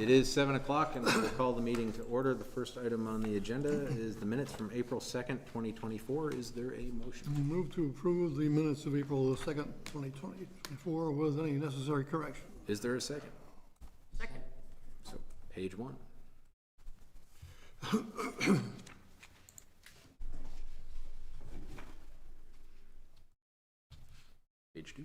It is 7 o'clock, and we'll call the meeting to order. The first item on the agenda is the minutes from April 2nd, 2024. Is there a motion? Move to approve the minutes of April 2nd, 2024 with any necessary correction. Is there a second? Second. So, page 1. Page 2.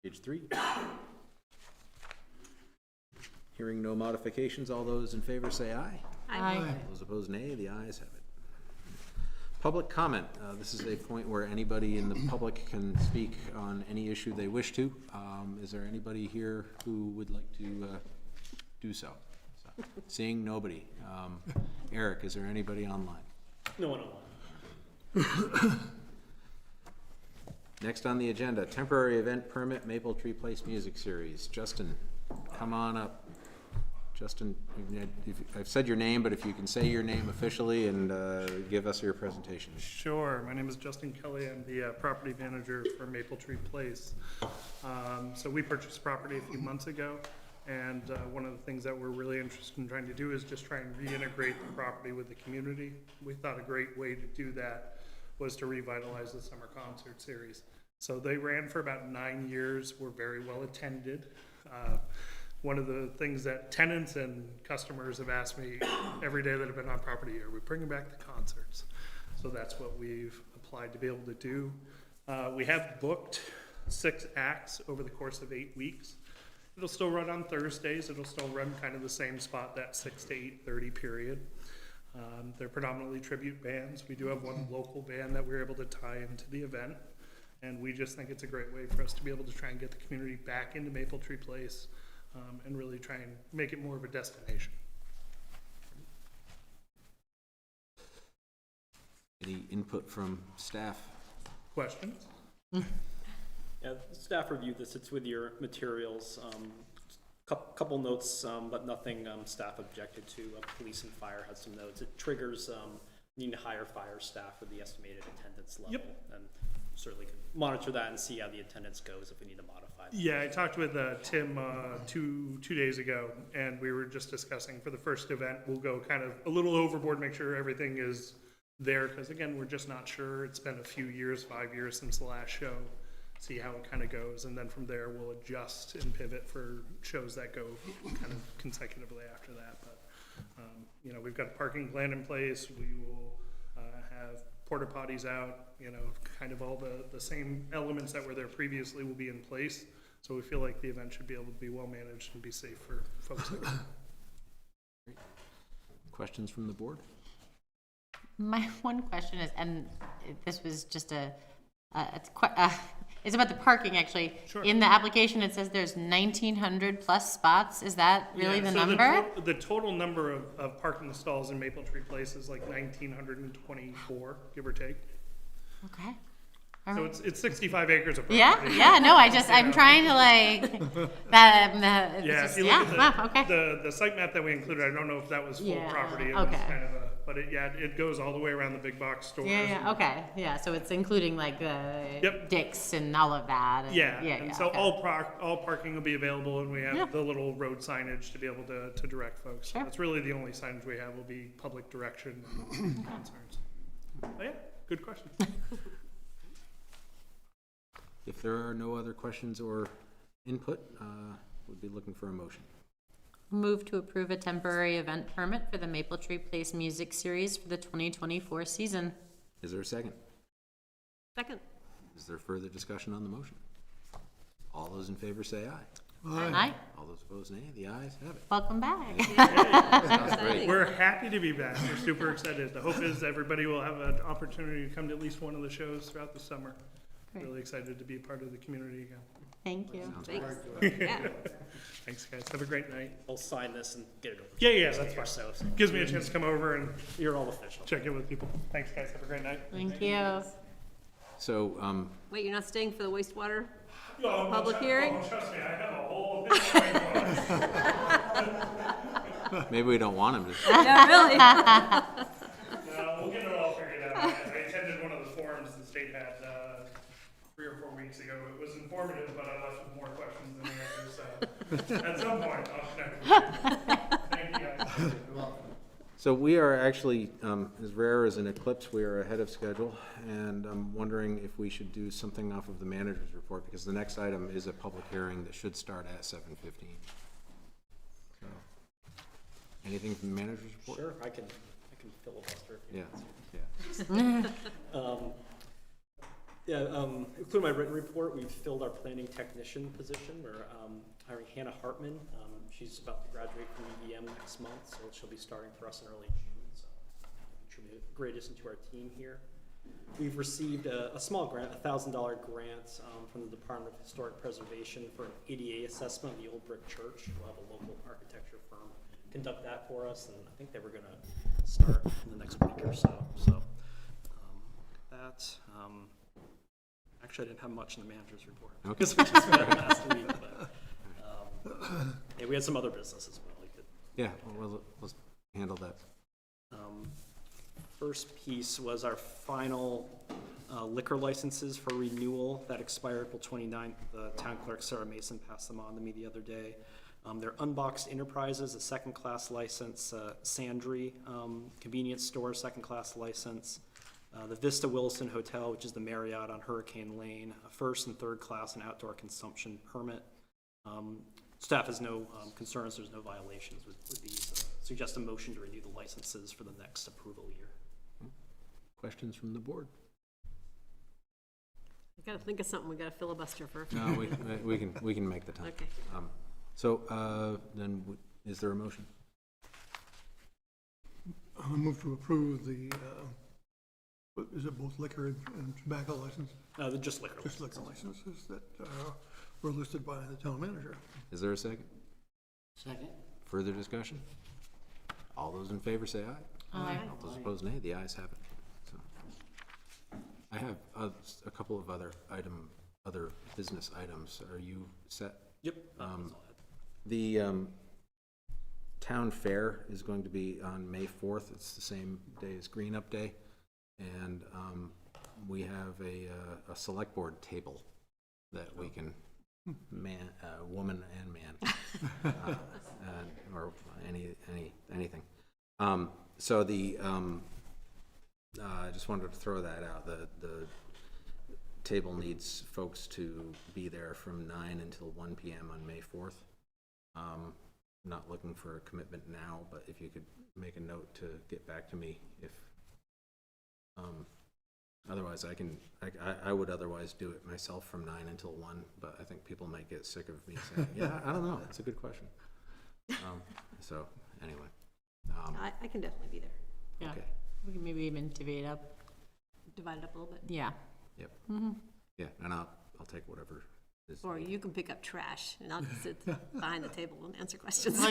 Page 3. Hearing no modifications, all those in favor say aye. Aye. Those opposed, nay. The ayes have it. Public comment. This is a point where anybody in the public can speak on any issue they wish to. Is there anybody here who would like to do so? Seeing nobody. Eric, is there anybody online? No one online. Next on the agenda, temporary event permit, Maple Tree Place Music Series. Justin, come on up. Justin, I've said your name, but if you can say your name officially and give us your presentation. Sure. My name is Justin Kelly. I'm the property manager for Maple Tree Place. So we purchased property a few months ago, and one of the things that we're really interested in trying to do is just try and reintegrate the property with the community. We thought a great way to do that was to revitalize the summer concert series. So they ran for about 9 years, were very well attended. One of the things that tenants and customers have asked me every day that I've been on property, are we bringing back the concerts? So that's what we've applied to be able to do. We have booked 6 acts over the course of 8 weeks. It'll still run on Thursdays. It'll still run kind of the same spot, that 6 to 8:30 period. They're predominantly tribute bands. We do have one local band that we're able to tie into the event. And we just think it's a great way for us to be able to try and get the community back into Maple Tree Place and really try and make it more of a destination. Any input from staff? Questions? Yeah, staff reviewed this. It's with your materials. Couple notes, but nothing staff objected to. Police and fire had some notes. It triggers needing to hire fire staff for the estimated attendance level. Yep. And certainly could monitor that and see how the attendance goes if we need to modify that. Yeah, I talked with Tim two days ago, and we were just discussing for the first event, we'll go kind of a little overboard, make sure everything is there, because again, we're just not sure. It's been a few years, 5 years since the last show. See how it kind of goes, and then from there we'll adjust and pivot for shows that go kind of consecutively after that. But you know, we've got a parking plan in place. We will have porta potties out. You know, kind of all the same elements that were there previously will be in place. So we feel like the event should be able to be well managed and be safe for folks that come. Questions from the board? My one question is, and this was just it's about the parking actually. Sure. In the application, it says there's 1,900 plus spots. Is that really the number? The total number of parking stalls in Maple Tree Place is like 1,924, give or take. Okay. So it's 65 acres of property. Yeah. No, I'm trying to like that. Yeah, Just, if you look at wow, okay. the site map that we included, I don't know if that was full Yeah, property. It was okay. kind of but it goes all the way around the big box stores. Yeah. Okay. Yeah. So it's including like the Yep. Dick's and all of that. And, And so okay. all parking will be available, and we have the little road signage to be able to direct folks. Sure. So that's really the only signage we have will be public direction and concerns. But yeah, good question. If there are no other questions or input, we'll be looking for a motion. Move to approve a temporary event permit for the Maple Tree Place Music Series for the 2024 season. Is there a second? Second. Is there further discussion on the motion? All those in favor say aye. Aye. All those opposed, nay. The ayes have it. Welcome back. Sounds great. We're happy to be back. We're super excited. The hope is everybody will have an opportunity to come to at least one of the shows throughout the summer. Great. Really excited to be part of the community again. Thank you. Sounds Thanks. Yeah. Thanks, guys. Have a great night. I'll sign this and get it over. Yeah, to you. that's fine. So Gives me a chance to come over and you're all official. check in with people. Thanks, guys. Have a great night. Thank you. So, Wait, you're not staying for the wastewater Oh, public hearing? Trust me, I have a whole maybe we don't want him to. Yeah, really? we'll get it all figured out. I attended one of the forums forms the state had 3 or 4 weeks ago. It was informative, but I left with more questions than answers, so at some point, I'll connect with you. Thank you, guys. So we are actually, as rare as an eclipse, we are ahead of schedule, and I'm wondering if we should do something off of the manager's report, because the next item is a public hearing that should start at 7:15. So, anything from the manager's report? Sure, I can filibuster if you Yeah, want. Including my written report, we've filled our planning technician position. We're hiring Hannah Hartman. She's about to graduate from UVM next month, so she'll be starting for us in early June. So she'll be a great addition to our team here. We've received a small grant, a $1,000 grant from the Department of Historic Preservation for an ADA assessment of the old brick church. We'll have a local architecture firm conduct that for us, and I think they were going to start in the next week or so. So that. Actually, I didn't have much in the manager's report because we just met last week. But yeah, we had some other business as well. yeah, well, let's handle that. First piece was our final liquor licenses for renewal that expired April 29th. The town clerk, Sarah Mason, passed them on to me the other day. They're Unboxed Enterprises, a second-class license, Sandry convenience store, second-class license, the Vista Williston Hotel, which is the Marriott on Hurricane Lane, a first and third class and outdoor consumption permit. Staff has no concerns, there's no violations with these. Suggest a motion to renew the licenses for the next approval year. Questions from the board? I gotta think of something, we gotta filibuster first. No, we can make the time. Okay. Then is there a motion? I move to approve the, is it both liquor and tobacco license? They're just liquor Just licenses. liquor licenses that were listed by the town manager. Is there a second? Second. Further discussion? All those in favor say aye. Aye. All those opposed, nay. The ayes have it. So, I have a couple of other business items. Are you set? Yep. That's all I had. The town fair is going to be on May 4th. It's the same day as Green Up Day. And we have a select board table that we can woman and man, or anything. So I just wanted to throw that out. The table needs folks to be there from 9 until 1 p.m. on May 4th. Not looking for a commitment now, but if you could make a note to get back to me if. Otherwise, I would otherwise do it myself from 9 until 1, but I think people might get sick of me saying, yeah, I don't know, it's a good question. So, anyway. I can definitely be there. Yeah. Okay. We can maybe even divvy it up. Divide it up a little bit. Yeah. Yep. Mm-hmm. Yeah, and I'll take whatever is. Or you can pick up trash and I'll just sit behind the table and answer questions. Well,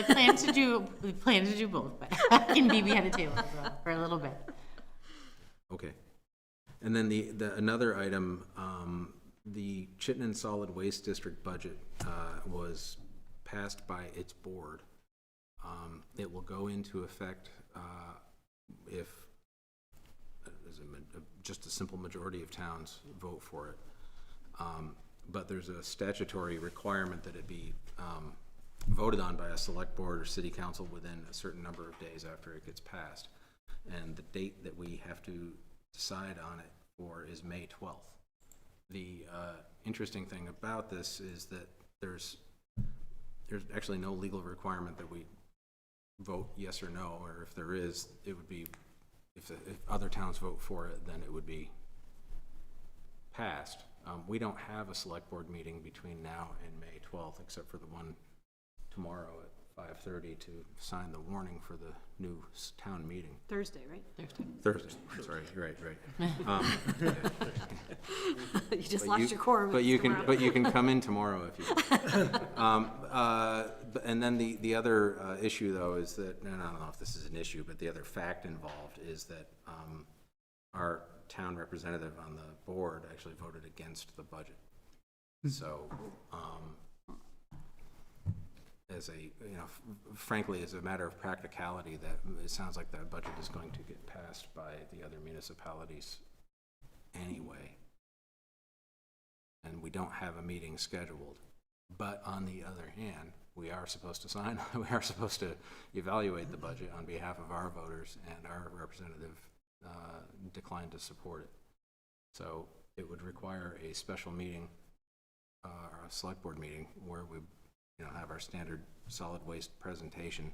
we plan to do both, but I can be behind the table as well for a little bit. Okay. And then the another item, the Chittenden Solid Waste District budget was passed by its board. It will go into effect if just a simple majority of towns vote for it. But there's a statutory requirement that it be voted on by a select board or city council within a certain number of days after it gets passed. And the date that we have to decide on it for is May 12th. The interesting thing about this is that there's actually no legal requirement that we vote yes or no, or if there is, it would be, if other towns vote for it, then it would be passed. We don't have a select board meeting between now and May 12th, except for the one tomorrow at 5:30 to sign the warning for the new town meeting. Thursday, right? Thursday, sorry, you're right. You just lost your quorum. But you can come in tomorrow if you want. And then the other issue though is that, and I don't know if this is an issue, but the other fact involved is that our town representative on the board actually voted against the budget. So, frankly, as a matter of practicality, that it sounds like that budget is going to get passed by the other municipalities anyway. And we don't have a meeting scheduled. But on the other hand, we are supposed to evaluate the budget on behalf of our voters, and our representative declined to support it. So it would require a special meeting, or a select board meeting, where we, have our standard solid waste presentation,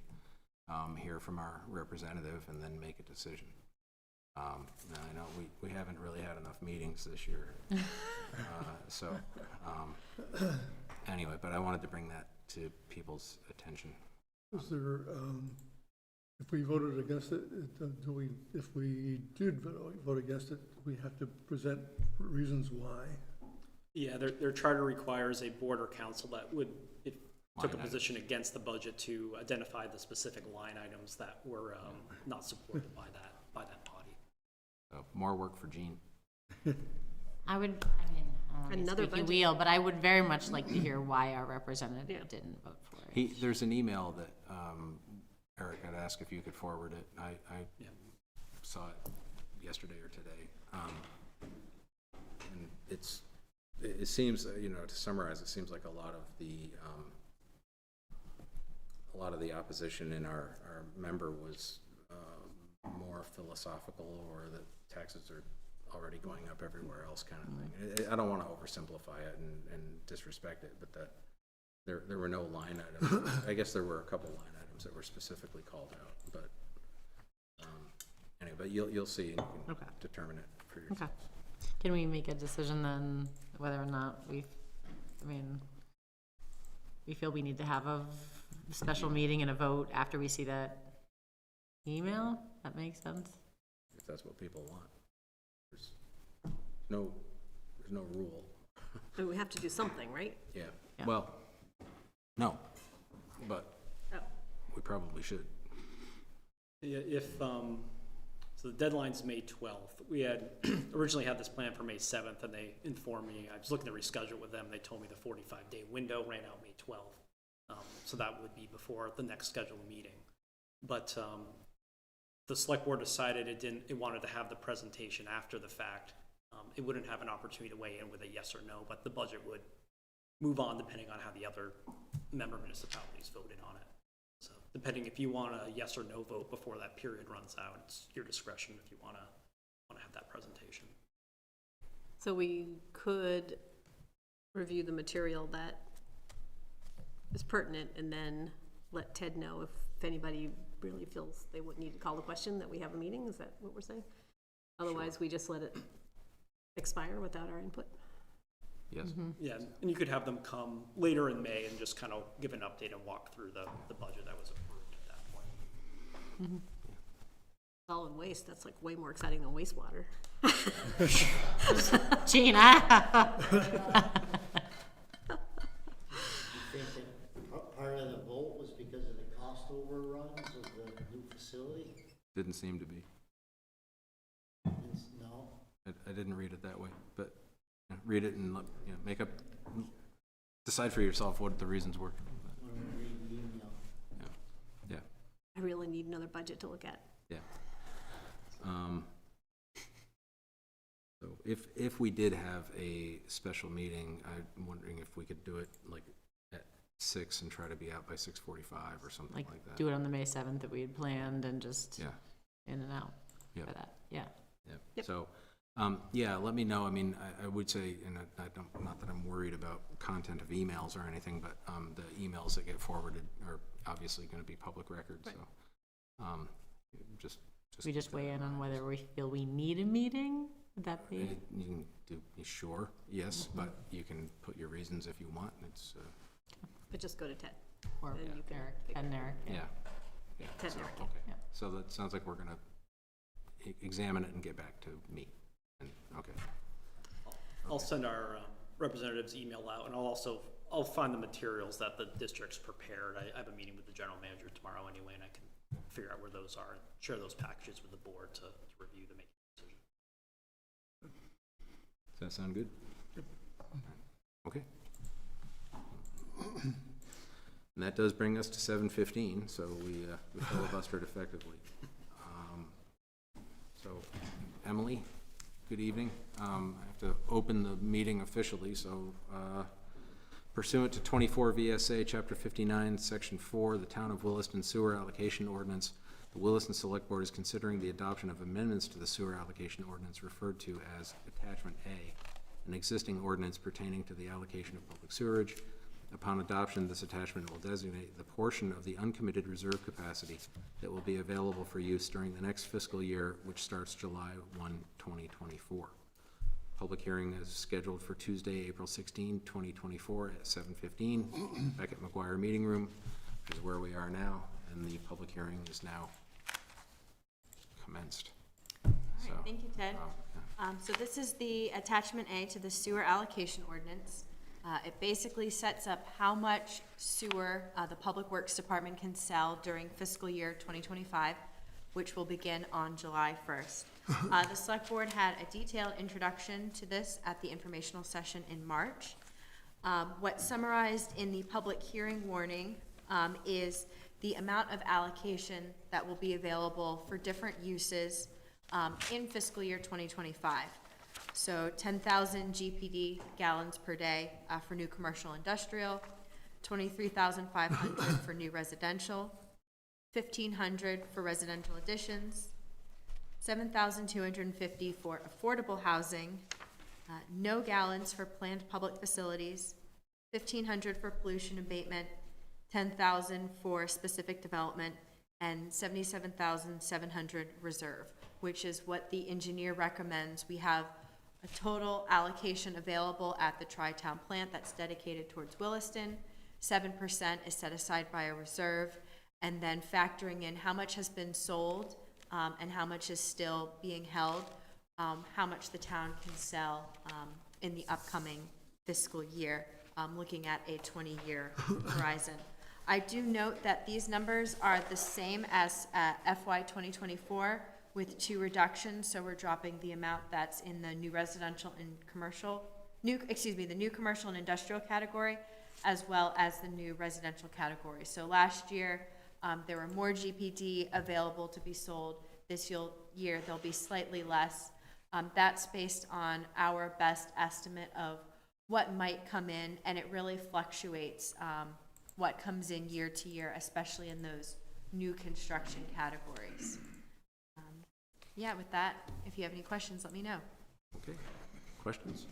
hear from our representative, and then make a decision. Now, I know we haven't really had enough meetings this year, anyway, but I wanted to bring that to people's attention. Is there, if we voted against it, if we did vote against it, we have to present reasons why? Yeah, their charter requires a board or council that would, if took a Line position against the budget, to identify the specific line items that were not supported by that body. So more work for Gene. I don't want to be Another squeaky budget. wheel, but I would very much like to hear why our representative Yeah. didn't vote for it. There's an email that Eric had asked if you could forward it. I Yeah. saw it yesterday or today. And it seems, to summarize, it seems like a lot of the opposition in our member was more philosophical, or that taxes are already going up everywhere else kind of thing. I don't want to oversimplify it and disrespect it, but that there were no line items. I guess there were a couple line items that were specifically called out, but anyway, but you'll see, and you can Okay. determine it for yourself. Okay. Can we make a decision then whether or not we feel we need to have a special meeting and a vote after we see that email? That makes sense? If that's what people want. There's no rule. But we have to do something, right? Yeah, Yeah. well, no, but Oh. we probably should. Yeah, so the deadline's May 12th. We had originally had this plan for May 7th, and they informed me, I was looking to reschedule with them, they told me the 45-day window ran out May 12th. So that would be before the next scheduled meeting. But the select board decided it wanted to have the presentation after the fact. It wouldn't have an opportunity to weigh in with a yes or no, but the budget would move on depending on how the other member municipalities voted on it. So depending if you want a yes or no vote before that period runs out, it's your discretion if you want to have that presentation. So we could review the material that is pertinent and then let Ted know if anybody really feels they would need to call the question that we have a meeting. Is that what we're saying? Otherwise, we just let it expire without our input. Yes. Yeah, and you could have them come later in May and just kind of give an update and walk through the budget that was approved at that point. Solid waste, that's like way more exciting than wastewater. Gina? You think that part of the vote was because of the cost overruns of the new facility? Didn't seem to be. No? I didn't read it that way, but read it and decide for yourself what the reasons were. When we read the email. Yeah. I really need another budget to look at. Yeah. So if we did have a special meeting, I'm wondering if we could do it like at 6 and try to be out by 6:45 or something like that. Do it on the May 7th that we had planned and just Yeah. in and out Yep. for that. Yeah. Yep. Yep. So, let me know. I mean, I would say, and I don't, not that I'm worried about content of emails or anything, but the emails that get forwarded are obviously going to be public record. Right. So, just We just weigh in on whether we feel we need a meeting? Would that be? You can do, sure, yes, but you can put your reasons if you want. It's But just go to Ted. Or Then you can Eric, figure Ted and it out. Eric? yeah. Ted So, and Eric, okay. yeah. So that sounds like we're going to examine it and get back to me. And, okay. I'll send our representatives email out, and I'll find the materials that the district's prepared. I have a meeting with the general manager tomorrow anyway, and I can figure out where those are and share those packages with the board to review to make a decision. Does that sound good? Okay. And that does bring us to 7:15, so we filibustered effectively. So, Emily, Good evening. I have to open the meeting officially, so pursuant to 24 VSA Chapter 59, Section 4, the Town of Williston Sewer Allocation Ordinance, the Williston Selectboard is considering the adoption of amendments to the Sewer Allocation Ordinance referred to as Attachment A, an existing ordinance pertaining to the allocation of public sewerage. Upon adoption, this attachment will designate the portion of the uncommitted reserve capacity that will be available for use during the next fiscal year, which starts July 1, 2024. Public hearing is scheduled for Tuesday, April 16, 2024 at 7:15 back at McGuire Meeting Room, which is where we are now, and the public hearing is now commenced. All So, right, thank you, Ted. yeah. So this is the attachment A to the sewer allocation ordinance. It basically sets up how much sewer the Public Works Department can sell during fiscal year 2025, which will begin on July 1st. The Select Board had a detailed introduction to this at the informational session in March. What's summarized in the public hearing warning is the amount of allocation that will be available for different uses in fiscal year 2025. So 10,000 GPD gallons per day for new commercial industrial, 23,500 for new residential, 1,500 for residential additions, 7,250 for affordable housing, no gallons for planned public facilities, 1,500 for pollution abatement, 10,000 for specific development, and 77,700 reserve, which is what the engineer recommends. We have a total allocation available at the Tri-Town plant that's dedicated towards Williston. 7% is set aside by a reserve, and then factoring in how much has been sold and how much is still being held, how much the town can sell in the upcoming fiscal year, looking at a 20-year horizon. I do note that these numbers are the same as FY 2024 with 2 reductions, so we're dropping the amount that's in the new residential and commercial, the new commercial and industrial category, as well as the new residential category. So last year, there were more GPD available to be sold. This year, there'll be slightly less. That's based on our best estimate of what might come in, and it really fluctuates what comes in year to year, especially in those new construction categories. Yeah, with that, if you have any questions, let me know. Okay, questions?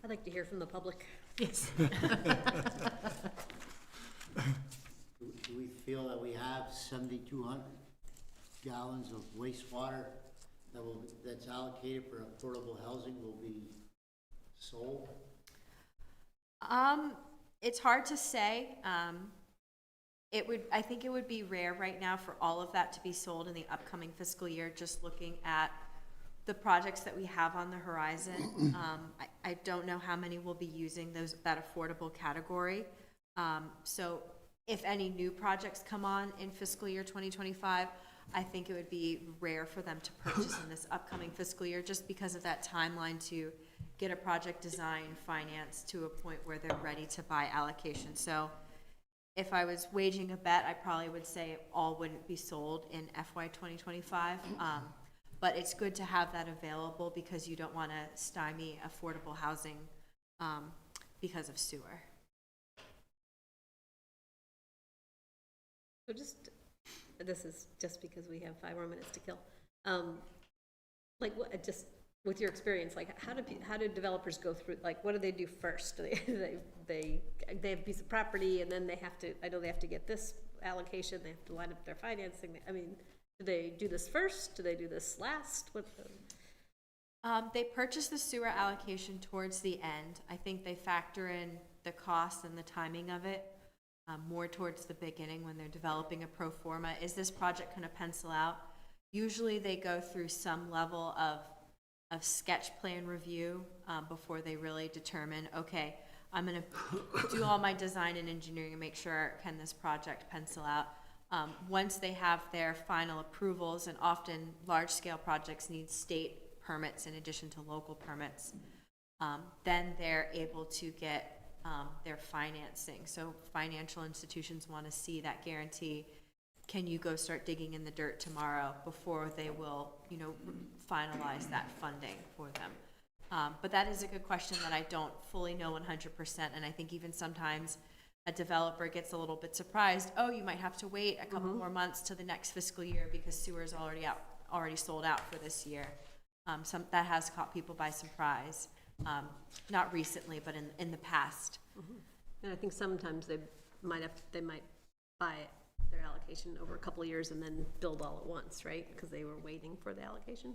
I'd like to hear from the public. Yes. Do we feel that we have 7,200 gallons of wastewater that's allocated for affordable housing will be sold? It's hard to say. I think it would be rare right now for all of that to be sold in the upcoming fiscal year, just looking at the projects that we have on the horizon. I don't know how many will be using that affordable category. So if any new projects come on in fiscal year 2025, I think it would be rare for them to purchase in this upcoming fiscal year, just because of that timeline to get a project design financed to a point where they're ready to buy allocation. So if I was waging a bet, I probably would say it all wouldn't be sold in FY 2025. But it's good to have that available because you don't want to stymie affordable housing because of sewer. So this is just because we have 5 more minutes to kill. Like, what, just with your experience, like, how do developers go through, like, what do they do first? Do they have a piece of property, and then they have to, I know they have to get this allocation, they have to line up their financing. I mean, do they do this first? Do they do this last? They purchase the sewer allocation towards the end. I think they factor in the cost and the timing of it more towards the beginning when they're developing a pro forma. Is this project going to pencil out? Usually they go through some level of sketch plan review before they really determine, okay, I'm going to do all my design and engineering and make sure, can this project pencil out? Once they have their final approvals, and often large-scale projects need state permits in addition to local permits, then they're able to get their financing. So financial institutions want to see that guarantee. can you go start digging in the dirt tomorrow before they will, you know, finalize that funding for them? But that is a good question that I don't fully know 100%, and I think even sometimes a developer gets a little bit surprised, oh, you might have to wait a couple more months to the next fiscal year because sewer's already sold out for this year. That has caught people by surprise, not recently, but in the past. And I think sometimes they might buy their allocation over a couple of years and then build all at once, right? Because they were waiting for the allocation.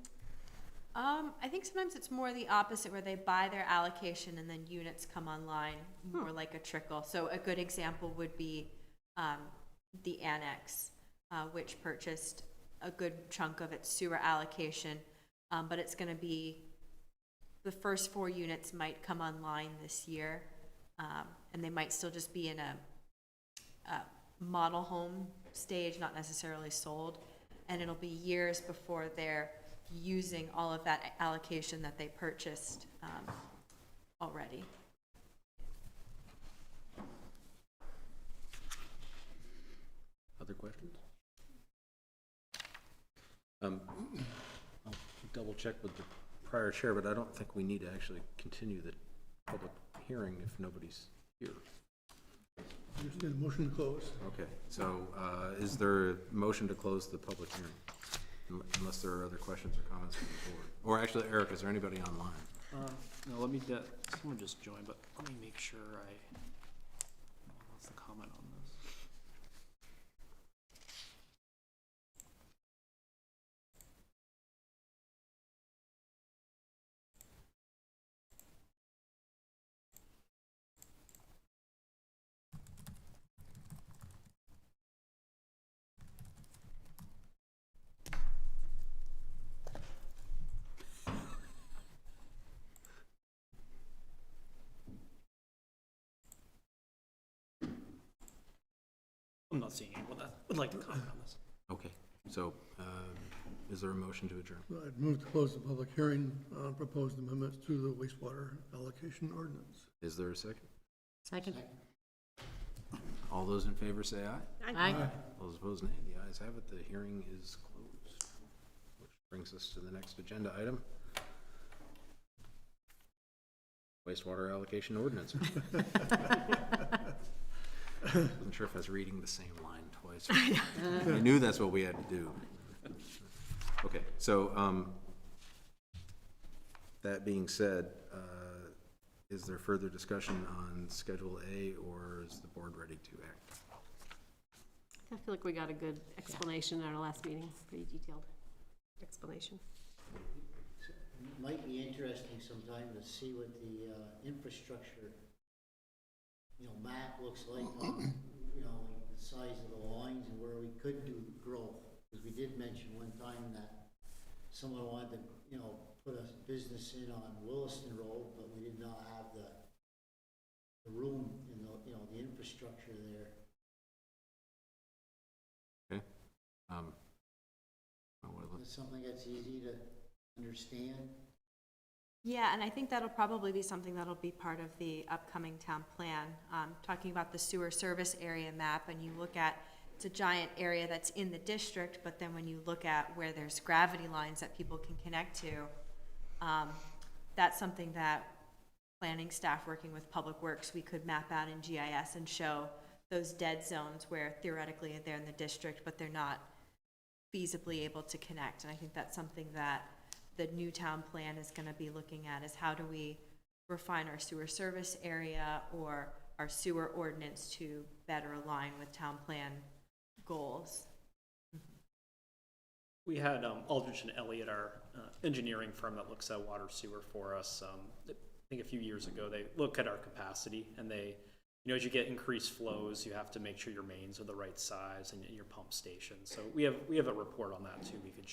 I think sometimes it's more the opposite, where they buy their allocation and then units come online, more like a trickle. So a good example would be the annex, which purchased a good chunk of its sewer allocation, but it's going to be, the first 4 units might come online this year, and they might still just be in a model home stage, not necessarily sold, and it'll be years before they're using all of that allocation that they purchased already. Other questions? I'll double check with the prior chair, but I don't think we need to actually continue the public hearing if nobody's here. Just need a motion to close. Okay, so is there a motion to close the public hearing? Unless there are other questions or comments from the board. Or actually, Eric, is there anybody online? No, someone just joined, but let me make sure what's the comment on this? I'm not seeing anyone that would like to comment on this. Okay, so is there a motion to adjourn? I'd move to close the public hearing on proposed amendments to the wastewater allocation ordinance. Is there a second? Second. All those in favor say aye. Aye. All those opposed, nay. The ayes have it. The hearing is closed. Which brings us to the next agenda item. Wastewater allocation ordinance. Wasn't sure if I was reading the same line twice. I knew that's what we had to do. Okay, so that being said, is there further discussion on Schedule A, or is the board ready to act? I feel like we got a good explanation at our last meeting, pretty detailed explanation. It might be interesting sometime to see what the infrastructure, map looks like on, like the size of the lines and where we could do growth. Because we did mention one time that someone wanted to, put a business in on Williston Road, but we did not have the room in the infrastructure there. Okay. Is it something that's easy to understand? Yeah, and I think that'll probably be something that'll be part of the upcoming town plan. Talking about the sewer service area map, and you look at, it's a giant area that's in the district, but then when you look at where there's gravity lines that people can connect to, that's something that planning staff working with Public Works, we could map out in GIS and show those dead zones where theoretically they're in the district, but they're not feasibly able to connect. And I think that's something that the new town plan is going to be looking at, is how do we refine our sewer service area or our sewer ordinance to better align with town plan goals. We had Aldrich and Elliott, our engineering firm that looks at water sewer for us. I think a few years ago, they look at our capacity, and they, as you get increased flows, you have to make sure your mains are the right size and your pump station. So we have a report on that too. We could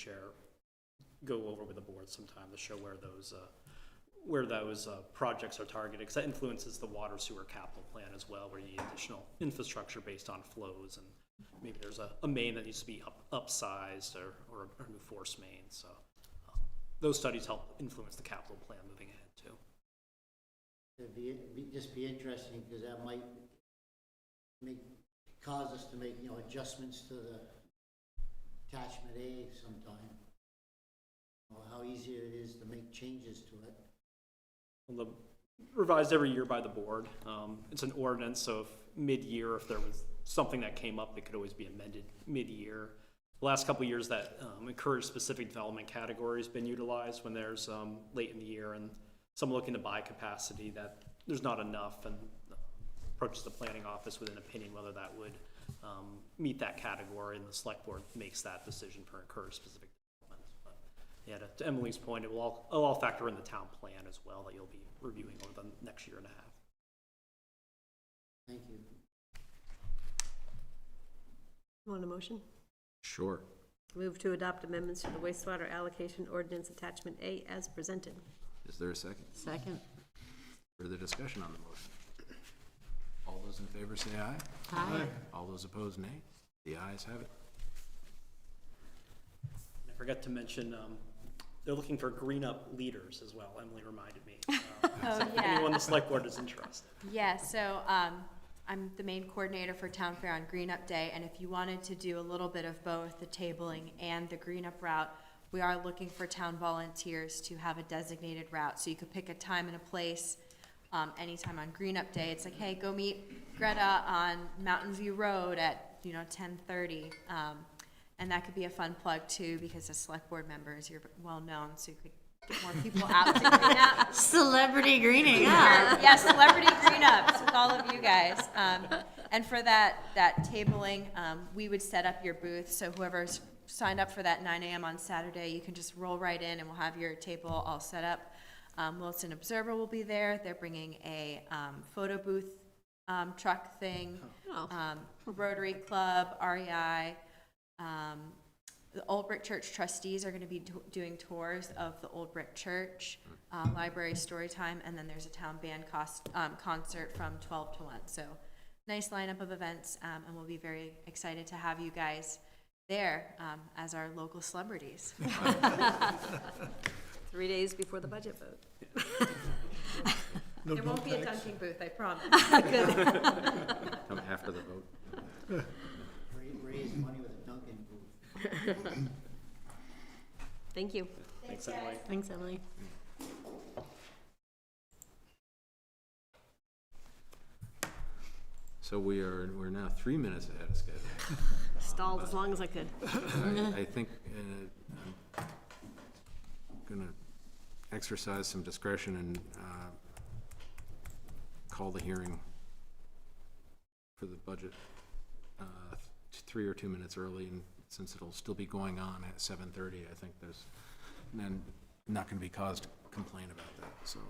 go over with the board sometime to show where those projects are targeted, because that influences the water sewer capital plan as well, where you need additional infrastructure based on flows, and maybe there's a main that needs to be upsized or a new force main. So those studies help influence the capital plan moving ahead too. It'd just be interesting, because that might cause us to make adjustments to attachment A sometime. Or how easy it is to make changes to it. Well, revised every year by the board. It's an ordinance, so if mid-year, if there was something that came up, it could always be amended mid-year. The last couple of years, that encouraged specific development categories been utilized when there's late in the year and someone looking to buy capacity that there's not enough, and approaches the planning office with an opinion whether that would meet that category, and the select board makes that decision for encouraged specific development. But yeah, to Emily's point, it'll all factor in the town plan as well that you'll be reviewing over the next year and a half. Thank you. Want a motion? Sure. Move to adopt amendments to the wastewater allocation ordinance attachment A as presented. Is there a second? Second. Further discussion on the motion? All those in favor say aye. Aye. All those opposed, nay. The ayes have it. I forgot to mention, they're looking for green up leaders as well. Emily reminded me. Oh, So yeah. anyone the select board is interested. Yeah, so I'm the main coordinator for Town Fair on Green Up Day, and if you wanted to do a little bit of both, the tabling and the green up route, we are looking for town volunteers to have a designated route. So you could pick a time and a place, anytime on Green Up Day. It's like, hey, go meet Greta on Mountain View Road at 10:30. And that could be a fun plug too, because as select board members, you're well known, so you could get more people out to green up. Celebrity greening, huh? Yeah, celebrity green ups with all of you guys. And for that tabling, we would set up your booth, so whoever's signed up for that 9 a.m. on Saturday, you can just roll right in and we'll have your table all set up. Williston Observer will be there. They're bringing a photo booth truck thing. Oh. Rotary Club, REI, the Old Brick Church trustees are going to be doing tours of the Old Brick Church, library story time, and then there's a town band concert from 12 to 1. So nice lineup of events, and we'll be very excited to have you guys there as our local celebrities. 3 days before the budget vote. No There won't boat be a tax. dunking booth, I promise. Come after the vote. Raise money with a Dunkin' booth. Thank you. Thanks, Emily. Thanks, Emily. So we're now 3 minutes ahead of schedule. Stalled as long as I could. I think I'm gonna exercise some discretion and call the hearing for the budget 3 or 2 minutes early, and since it'll still be going on at 7:30, I think there's then not gonna be caused complaint about that, so.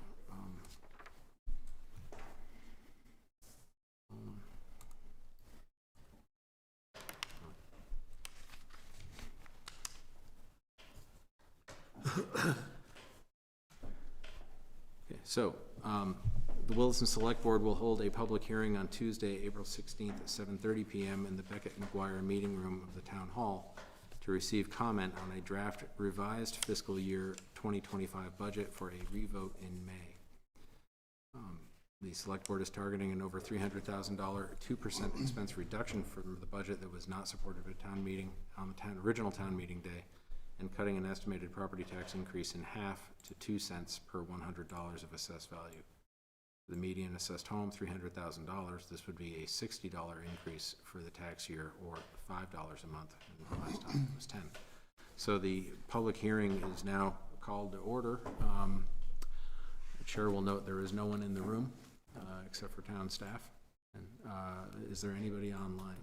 Okay, so, the Williston Selectboard will hold a public hearing on Tuesday, April 16th at 7:30 PM in the Beckett McGuire Meeting Room of the Town Hall to receive comment on a draft revised fiscal year 2025 budget for a revote in May. The Select Board is targeting an over $300,000 2% expense reduction from the budget that was not supported at town meeting on the original town meeting day, and cutting an estimated property tax increase in half to 2 cents per $100 of assessed value. For the median assessed home, $300,000. This would be a $60 increase for the tax year, or $5 a month, and the last time it was 10. So the public hearing is now called to order. The chair will note there is no one in the room except for town staff. And is there anybody online?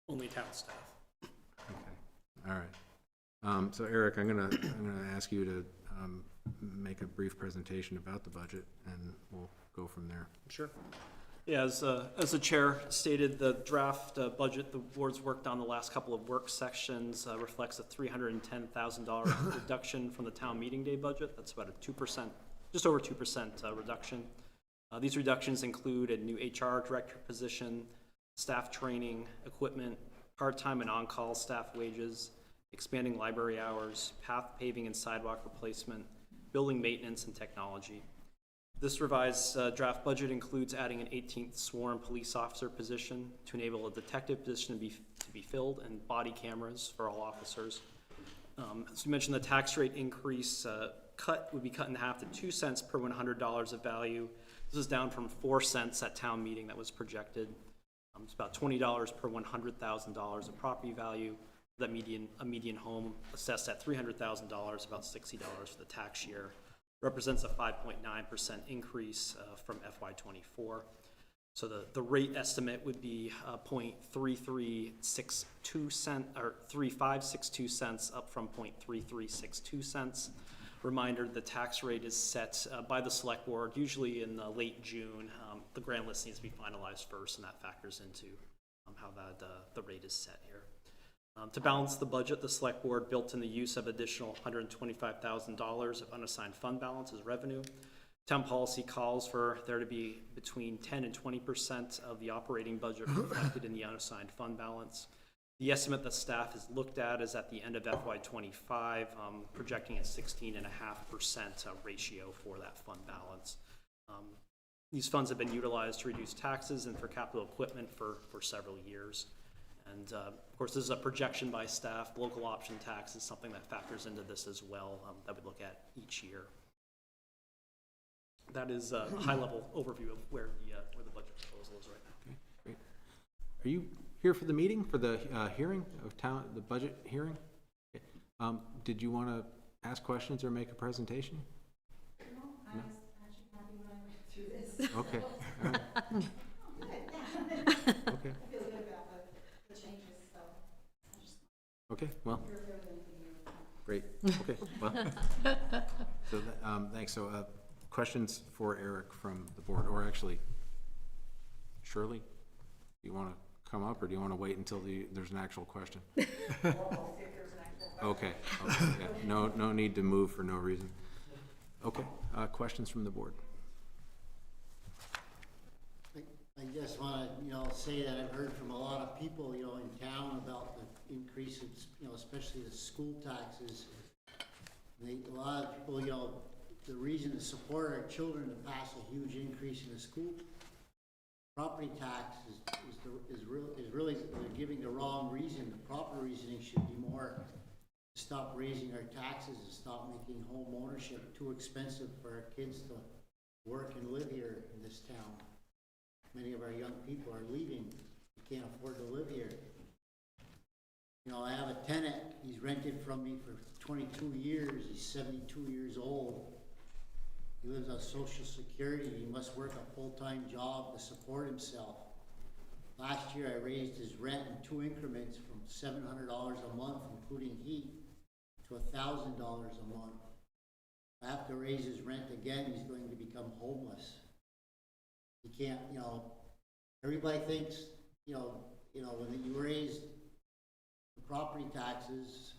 Only town staff. Okay, all right. So Eric, I'm gonna ask you to make a brief presentation about the budget, and we'll go from there. Sure. Yeah, as the chair stated, the draft budget the board's worked on the last couple of work sections reflects a $310,000 reduction from the town meeting day budget. That's about a 2%, just over 2% reduction. These reductions include a new HR director position, staff training, equipment, part-time and on-call staff wages, expanding library hours, path paving and sidewalk replacement, building maintenance and technology. This revised draft budget includes adding an 18th sworn police officer position to enable a detective position to be to be filled, and body cameras for all officers. As we mentioned, the tax rate increase would be cut in half to 2 cents per $100 of value. This is down from 4 cents at town meeting that was projected. It's about $20 per $100,000 of property value. A median home assessed at $300,000, about $60 for the tax year, represents a 5.9% increase from FY24. So the rate estimate would be 0.3362 cent or 3.562 cents, up from 0.3362 cents. Reminder: the tax rate is set by the select board usually in late June. The grand list needs to be finalized first, and that factors into how the rate is set here. To balance the budget, the select board built in the use of additional $125,000 of unassigned fund balance as revenue. Town policy calls for there to be between 10 and 20% of the operating budget reflected in the unassigned fund balance. The estimate that staff has looked at is at the end of FY25, projecting a 16.5% ratio for that fund balance. These funds have been utilized to reduce taxes and for capital equipment for several years. And of course, this is a projection by staff. Local option tax is something that factors into this as well, that we look at each year. That is a high-level overview of where the budget proposal is right now. Okay, great. Are you here for the meeting, for the hearing of the budget hearing? Okay. Did you want to ask questions or make a presentation? No, I was actually happy when I went through this. Okay. All right. Okay. I feel good about the changes, so I just Okay. Well. hear everything from you. Great. Okay. Well. So thanks. So questions for Eric from the board, or actually, Shirley, do you want to come up, or do you want to wait until there's an actual question? Okay. Yeah. No need to move for no reason. Okay. Questions from the board. I just want to, say that I've heard from a lot of people, in town about the increases, especially the school taxes. A lot of people, the reason to support our children to pass a huge increase in the school property tax is really they're giving the wrong reason. The proper reasoning should be more to stop raising our taxes and stop making home ownership too expensive for our kids to work and live here in this town. Many of our young people are leaving. They can't afford to live here. I have a tenant. He's rented from me for 22 years. He's 72 years old. He lives on Social Security. He must work a full-time job to support himself. Last year, I raised his rent in 2 increments from $700 a month, including heat, to $1,000 a month. If I have to raise his rent again, he's going to become homeless. He can't, everybody thinks, when you raise the property taxes,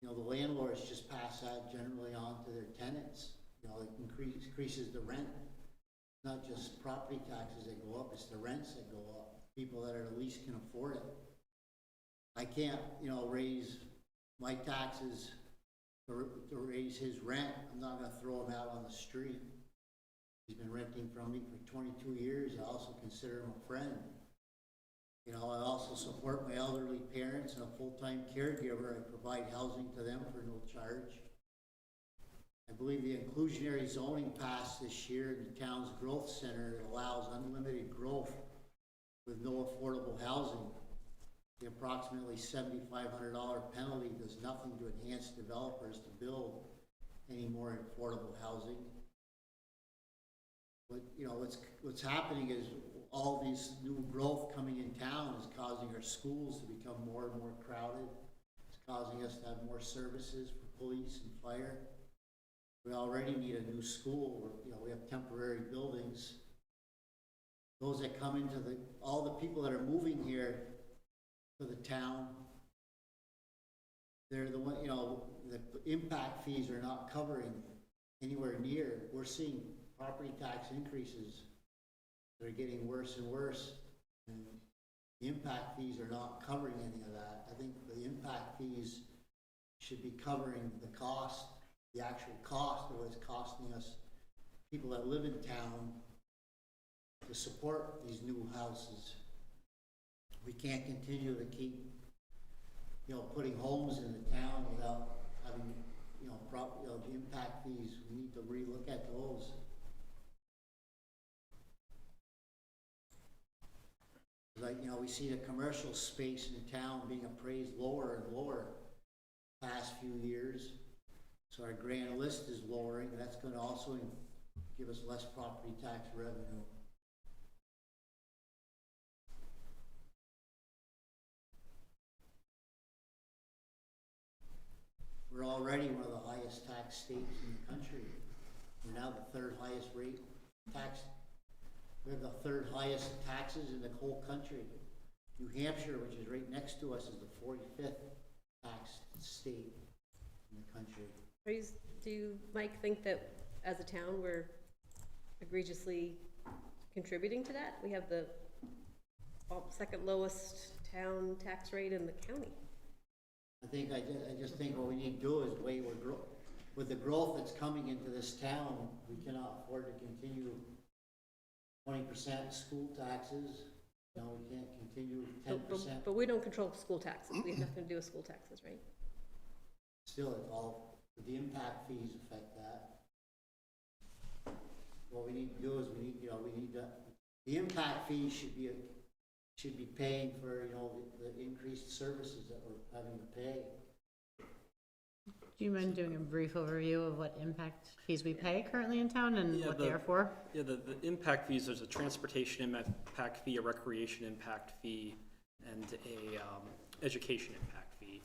the landlords just pass that generally on to their tenants. It increases the rent. Not just property taxes that go up, it's the rents that go up. People that are the least can afford it. I can't, raise my taxes to raise his rent. I'm not going to throw him out on the street. He's been renting from me for 22 years. I also consider him a friend. I also support my elderly parents and a full-time caregiver. I provide housing to them for no charge. I believe the inclusionary zoning passed this year in the town's growth center. It allows unlimited growth with no affordable housing. The approximately $7,500 penalty does nothing to enhance developers to build any more affordable housing. But what's happening is all these new growth coming in town is causing our schools to become more and more crowded. It's causing us to have more services for police and fire. We already need a new school. We have temporary buildings. Those that come into all the people that are moving here to the town, they're the one, the impact fees are not covering anywhere near. We're seeing property tax increases that are getting worse and worse, and the impact fees are not covering any of that. I think the impact fees should be covering the cost, the actual cost of what it's costing us, people that live in town, to support these new houses. We can't continue to keep, putting homes in the town without having, the impact fees. We need to relook at those. Like, we see the commercial space in town being appraised lower and lower past few years. So our grand list is lowering. That's gonna also give us less property tax revenue. We're already one of the highest tax states in the country. We're now the third highest rate tax. We have the third highest taxes in the whole country. New Hampshire, which is right next to us, is the 45th tax state in the country. Do you, Mike, think that as a town we're egregiously contributing to that? We have the second lowest town tax rate in the county. I just think what we need to do is with the growth that's coming into this town, we cannot afford to continue 20% school taxes. We can't continue 10%. But we don't control school taxes. We have nothing to do with school taxes, right? Still, the impact fees affect that. What we need to do is the impact fees should be paying for, the increased services that we're having to pay. Do you mind doing a brief overview of what impact fees we pay currently in town and what they are for? Yeah, the impact fees, there's a transportation impact fee, a recreation impact fee, and a education impact fee.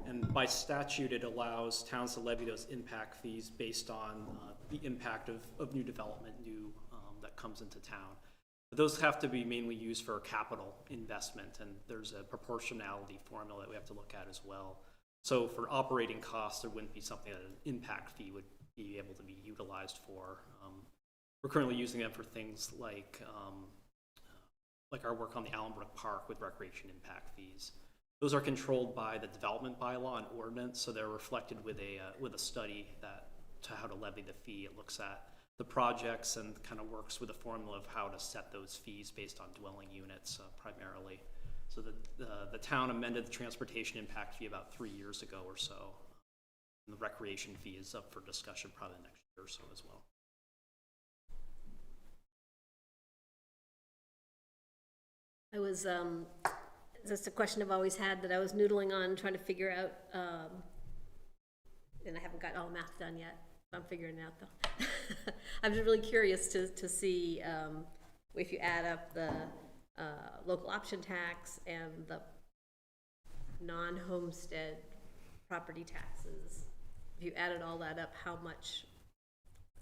And by statute, it allows towns to levy those impact fees based on the impact of new development, that comes into town. But those have to be mainly used for capital investment, and there's a proportionality formula that we have to look at as well. So for operating costs, there wouldn't be something that an impact fee would be able to be utilized for. We're currently using them for things like our work on the Allenbrook Park with recreation impact fees. Those are controlled by the development bylaw and ordinance, so they're reflected with a study to how to levy the fee. It looks at the projects and kind of works with a formula of how to set those fees based on dwelling units primarily. So the town amended the transportation impact fee about 3 years ago or so. And the recreation fee is up for discussion probably next year or so as well. I was, that's a question I've always had that I was noodling on, trying to figure out, and I haven't got all math done yet. I'm figuring it out though. I'm just really curious to see if you add up the local option tax and the non-homestead property taxes. If you added all that up, how much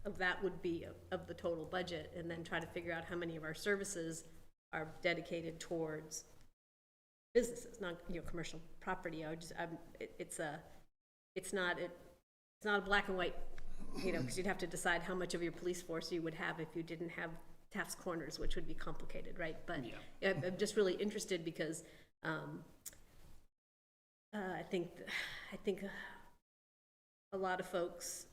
of that would be of the total budget, and then try to figure out how many of our services are dedicated towards businesses, not commercial property. It's not a black and white, because you'd have to decide how much of your police force you would have if you didn't have Taft's Corners, which would be complicated, right? But yeah. I'm just really interested because I think a lot of folks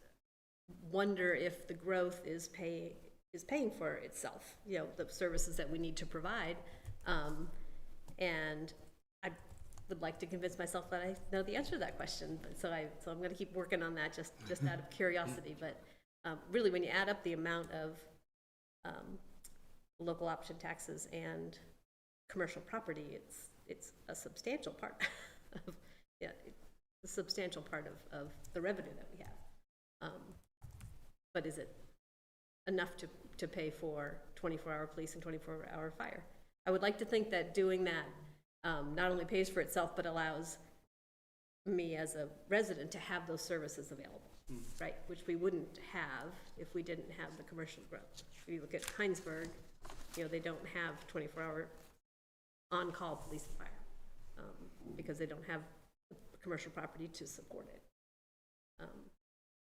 wonder if the growth is paying for itself, the services that we need to provide, and I would like to convince myself that I know the answer to that question. So I'm going to keep working on that just out of curiosity. But really, when you add up the amount of local option taxes and commercial property, it's a substantial part of a substantial part of the revenue that we have. But is it enough to pay for 24-hour police and 24-hour fire? I would like to think that doing that not only pays for itself, but allows me as a resident to have those services available, right? Which we wouldn't have if we didn't have the commercial growth. If you look at Heinsberg, they don't have 24-hour on-call police and fire because they don't have commercial property to support it.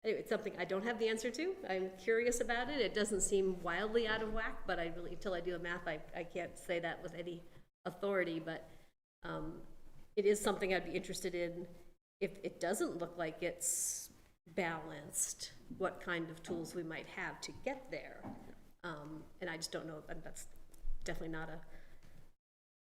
Anyway, it's something I don't have the answer to. I'm curious about it. It doesn't seem wildly out of whack, but I really, until I do the math, I can't say that with any authority. But it is something I'd be interested in. If it doesn't look like it's balanced, what kind of tools we might have to get there. And I just don't know, and that's definitely not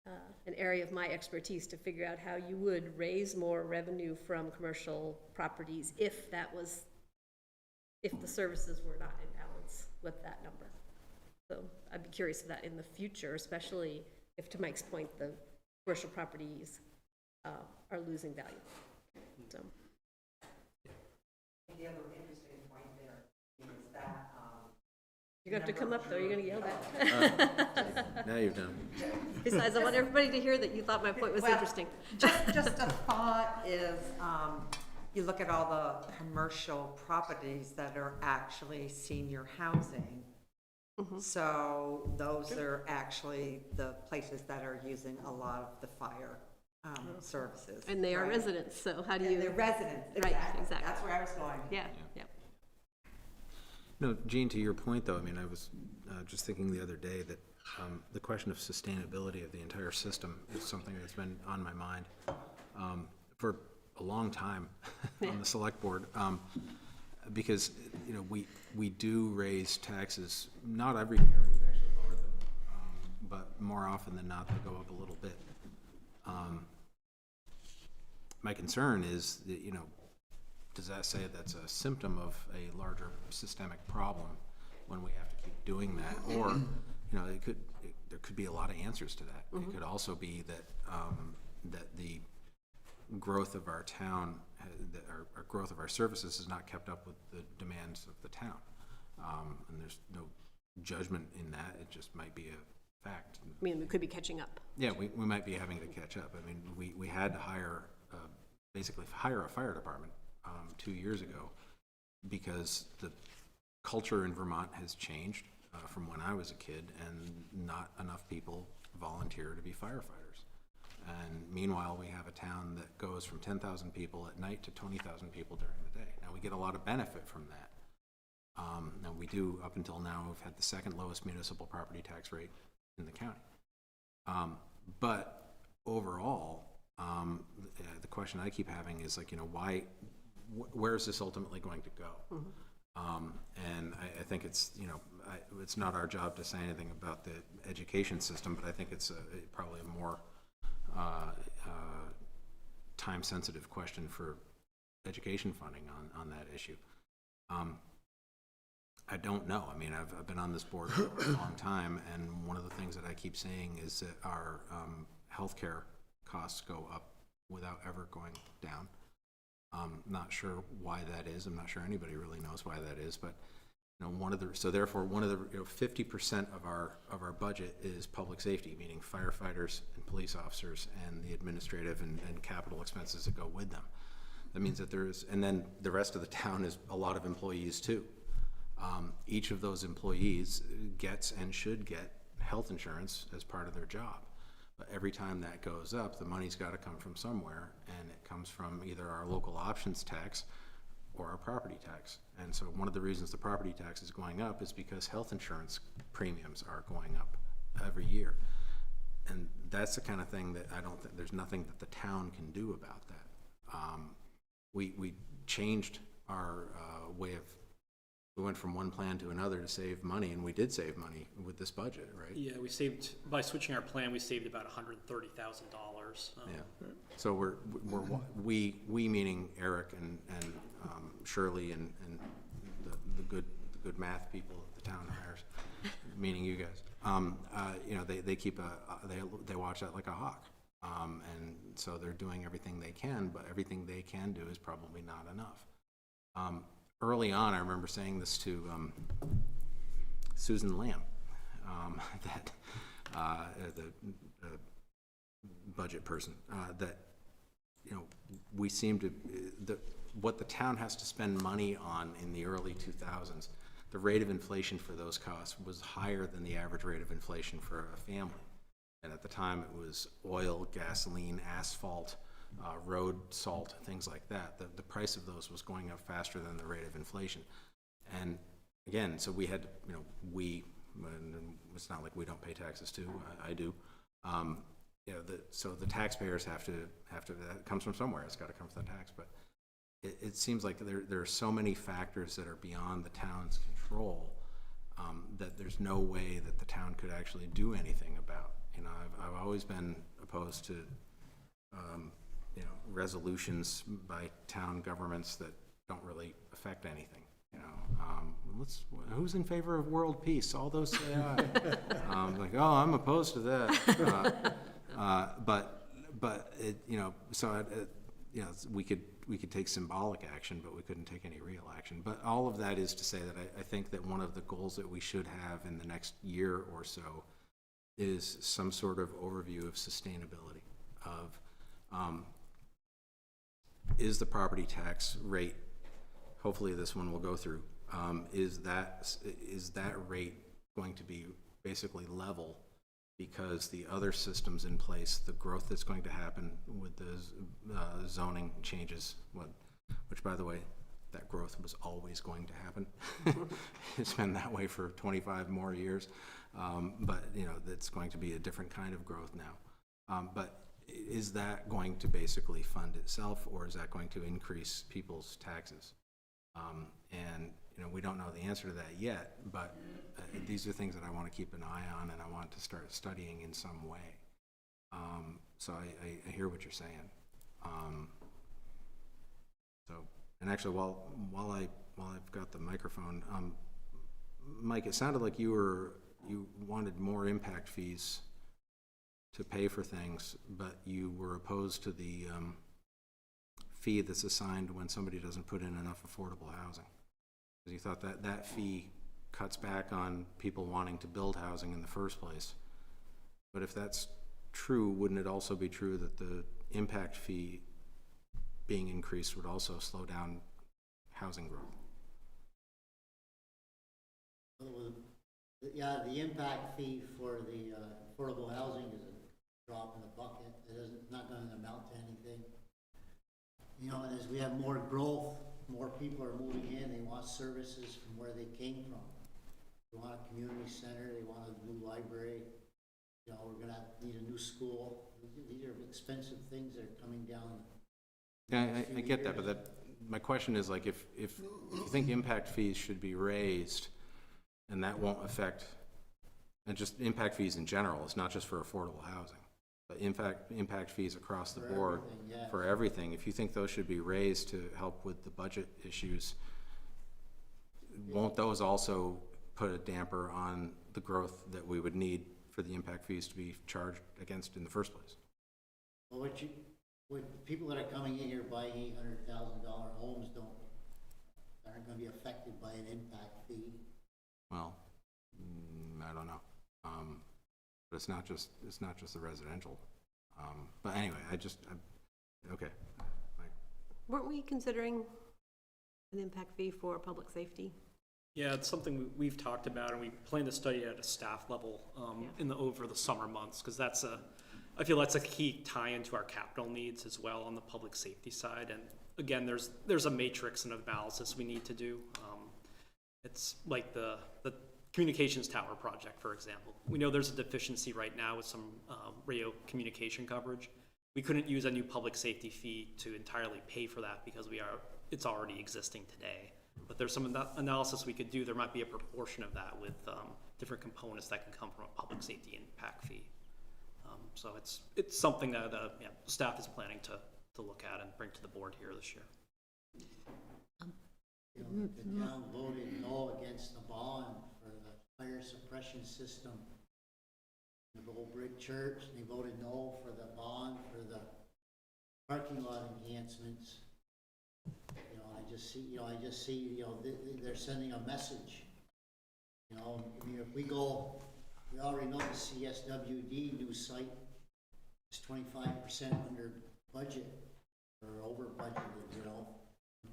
an area of my expertise to figure out how you would raise more revenue from commercial properties if the services were not in balance with that number. So I'd be curious of that in the future, especially if, to Mike's point, the commercial properties are losing value. So, The other interesting point there is that, you're gonna have to come up though, you're gonna yell at. Now you've done. Besides, I want everybody to hear that you thought my point was Well, interesting. just a thought is, you look at all the commercial properties that are actually senior housing. So those are actually the places that are using a lot of the fire services. And they are right? residents, so how do And you? they're residents, Right, exactly. exactly. That's where I was going. Yeah, yeah. No, Gene, to your point, though, I mean, I was just thinking the other day that the question of sustainability of the entire system is something that's been on my mind for a long time on the select board, because, you know, we do raise taxes, not every year we've actually lowered them, but more often than not, they go up a little bit. My concern is that, you know, does that say that's a symptom of a larger systemic problem when we have to keep doing that? Or, you know, there could be a lot of answers to that. It could also be that that the growth of our town, that our growth of our services has not kept up with the demands of the town. And there's no judgment in that. It just might be a fact. I mean, we could be catching up. Yeah, we might be having to catch up. I mean, we had to basically hire a fire department 2 years ago because the culture in Vermont has changed from when I was a kid, and not enough people volunteer to be firefighters. And meanwhile, we have a town that goes from 10,000 people at night to 20,000 people during the day. Now, we get a lot of benefit from that. Now, we do, up until now, have had the second lowest municipal property tax rate in the county. But overall, the question I keep having is, like, you know, where is this ultimately going to go? And I think it's, you know, it's not our job to say anything about the education system, but I think it's probably a more time-sensitive question for education funding on that issue. I don't know. I mean, I've been on this board for a long time, and one of the things that I keep saying is that our healthcare costs go up without ever going down. Not sure why that is. I'm not sure anybody really knows why that is, but you know, therefore 50% of our budget is public safety, meaning firefighters and police officers and the administrative and capital expenses that go with them. That means that and then the rest of the town is a lot of employees too. Each of those employees gets and should get health insurance as part of their job. But every time that goes up, the money's got to come from somewhere, and it comes from either our local options tax or our property tax. And so one of the reasons the property tax is going up is because health insurance premiums are going up every year. And that's the kind of thing that I don't think, there's nothing that the town can do about that. We changed our way of, we went from one plan to another to save money, and we did save money with this budget, right? Yeah, we saved, by switching our plan, we saved about $130,000. Yeah. So we meaning Eric and Shirley and the good math people that the town hires, meaning you guys. You know, they keep they watch that like a hawk. And so they're doing everything they can, but everything they can do is probably not enough. Early on, I remember saying this to Susan Lamb, that the budget person, that, you know, we seem to, what the town has to spend money on in the early 2000s, the rate of inflation for those costs was higher than the average rate of inflation for a family. And at the time, it was oil, gasoline, asphalt, road salt, things like that. The price of those was going up faster than the rate of inflation. And again, so we had, you know, and it's not like we don't pay taxes too, I do. You know, so the taxpayers have to, that comes from somewhere, it's gotta come from the tax, but it seems like there are so many factors that are beyond the town's control, that there's no way that the town could actually do anything about, You know, I've always been opposed to, you know, resolutions by town governments that don't really affect anything, you know. Who's in favor of world peace? All those say aye. Like, oh, I'm opposed to that. But it, you know, so you know, we could take symbolic action, but we couldn't take any real action. But all of that is to say that I think that one of the goals that we should have in the next year or so is some sort of overview of sustainability of, is the property tax rate, hopefully this one will go through, is that rate going to be basically level because the other systems in place, the growth that's going to happen with the zoning changes, which by the way, that growth was always going to happen. It's been that way for 25 more years. But you know, that's going to be a different kind of growth now. But is that going to basically fund itself, or is that going to increase people's taxes? And you know, we don't know the answer to that yet, but these are things that I want to keep an eye on, and I want to start studying in some way. So I hear what you're saying. So, and actually, while I've got the microphone, Mike, it sounded like you wanted more impact fees to pay for things, but you were opposed to the fee that's assigned when somebody doesn't put in enough affordable housing. Because you thought that fee cuts back on people wanting to build housing in the first place. But if that's true, wouldn't it also be true that the impact fee being increased would also slow down housing growth? Yeah, the impact fee for the affordable housing is a drop in the bucket. It's not going to amount to anything. You know, and as we have more growth, more people are moving in, they want services from where they came from. They want a community center, they want a new library. You know, we're going to need a new school. These are expensive things that are coming down. Yeah, I get that, but my question is, like, if you think impact fees should be raised, and that won't affect, and just impact fees in general, it's not just for affordable housing, but impact fees across the board for everything, if you think those should be raised to help with the budget issues, won't those also put a damper on the growth that we would need for the impact fees to be charged against in the first place? Well, what people that are coming in here buying $800,000 homes aren't going to be affected by an impact fee. Well, I don't know. But it's not just the residential. But anyway, okay. Weren't we considering an impact fee for public safety? Yeah, it's something we've talked about, and we plan to study at a staff level over the summer months, because I feel that's a key tie into our capital needs as well on the public safety side. And again, there's a matrix and analysis we need to do. It's like the communications tower project, for example. We know there's a deficiency right now with some radio communication coverage. We couldn't use a new public safety fee to entirely pay for that because it's already existing today. But there's some analysis we could do. There might be a proportion of that with different components that can come from a public safety impact fee. So it's something that staff is planning to look at and bring to the board here this year. You know, the town voted no against the bond for the fire suppression system. The Old Brick Church, they voted no for the bond for the parking lot enhancements. You know, I just see, they're sending a message. You know, I mean, if we already know the CSWD new site is 25% under budget or over budgeted, you know.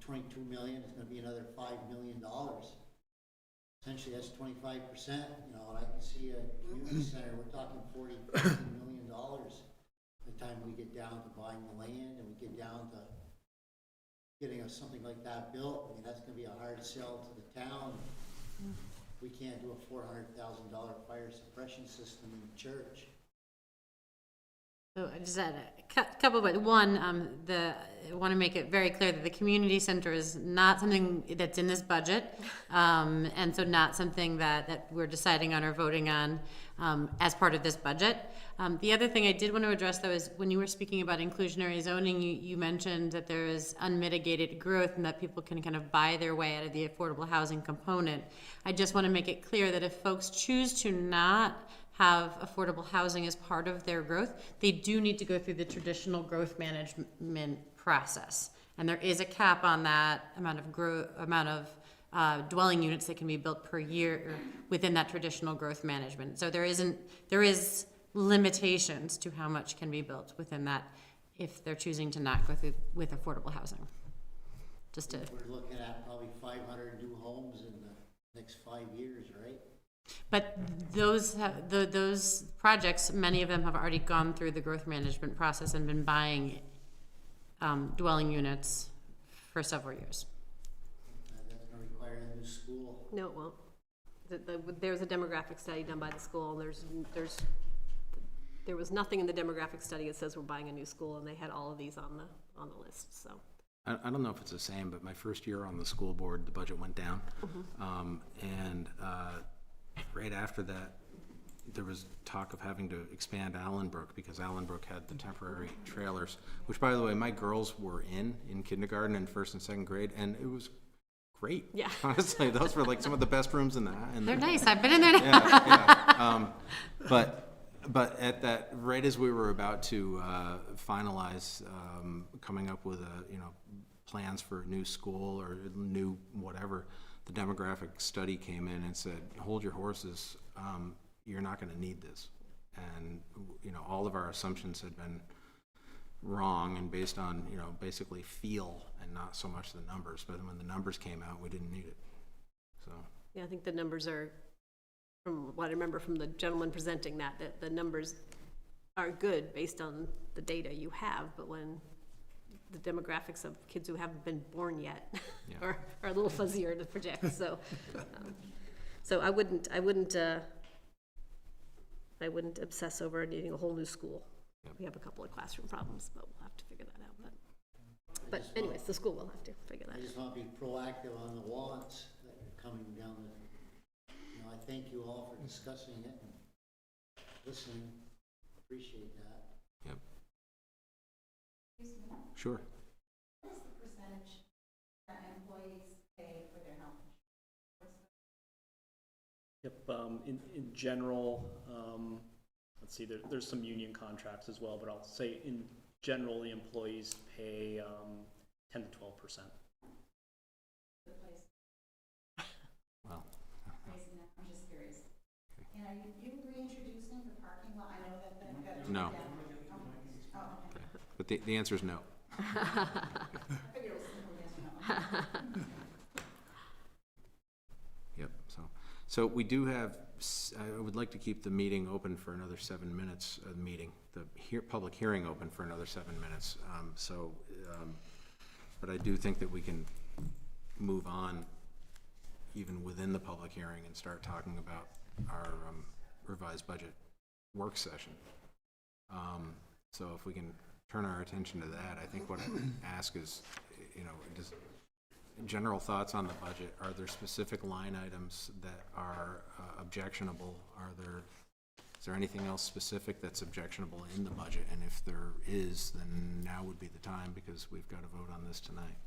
22 million is going to be another $5 million. Essentially, that's 25%. You know, and I can see a community center. We're talking $40 million by the time we get down to buying the land and we get down to getting something like that built. I mean, that's going to be a hard sell to the town. We can't do a $400,000 fire suppression system in the church. So I just had a couple, but one, I want to make it very clear that the community center is not something that's in this budget, and so not something that we're deciding on or voting on as part of this budget. The other thing I did want to address, though, is when you were speaking about inclusionary zoning, you mentioned that there is unmitigated growth and that people can kind of buy their way out of the affordable housing component. I just want to make it clear that if folks choose to not have affordable housing as part of their growth, they do need to go through the traditional growth management process. And there is a cap on that amount of dwelling units that can be built per year within that traditional growth management. So there is limitations to how much can be built within that if they're choosing to not go through with affordable housing. Just to. We're looking at probably 500 new homes in the next 5 years, right? But those projects, many of them have already gone through the growth management process and been buying dwelling units for several years. That's gonna require a new school. No, it won't. There's a demographic study done by the school, and there was nothing in the demographic study that says we're buying a new school, and they had all of these on the list, so. I don't know if it's the same, but my first year on the school board, the budget went down. And right after that, there was talk of having to expand Allenbrook because Allenbrook had the temporary trailers, which, by the way, my girls were in kindergarten and first and second grade, and it was great. Yeah. Honestly, those were like some of the best rooms in the. They're nice. I've been in there. Yeah. But at that, right as we were about to finalize coming up with plans for a new school or new whatever, the demographic study came in and said, hold your horses, you're not going to need this. And all of our assumptions had been wrong and based on basically feel and not so much the numbers. But when the numbers came out, we didn't need it. So Yeah, I think the numbers are, from what I remember from the gentleman presenting that the numbers are good based on the data you have, but when the demographics of kids who haven't been born yet are a little fuzzier to project. So, so I wouldn't obsess over needing a whole new school. Yep. We have a couple of classroom problems, but we'll have to figure that out. But anyways, the school will have to figure that I out. just want to be proactive on the wallets that are coming down I thank you all for discussing it and listening. Appreciate that. Yep. Sure. What is the percentage that employees pay for their health insurance? Yep, in general, let's see, there's some union contracts as well, but I'll say in general, the employees pay 10 to 12%. Well. I'm just curious. And are you reintroducing the parking lot? I know that. No. Oh, okay. But the answer is no. I figured it was simple yes or no. Yep, so we do have, I would like to keep the meeting open for another 7 minutes, the public hearing open for another 7 minutes. But I do think that we can move on even within the public hearing and start talking about our revised budget work session. So if we can turn our attention to that, I think what I would ask is, just general thoughts on the budget. Are there specific line items that are objectionable? Is there anything else specific that's objectionable in the budget? And if there is, then now would be the time because we've got to vote on this tonight.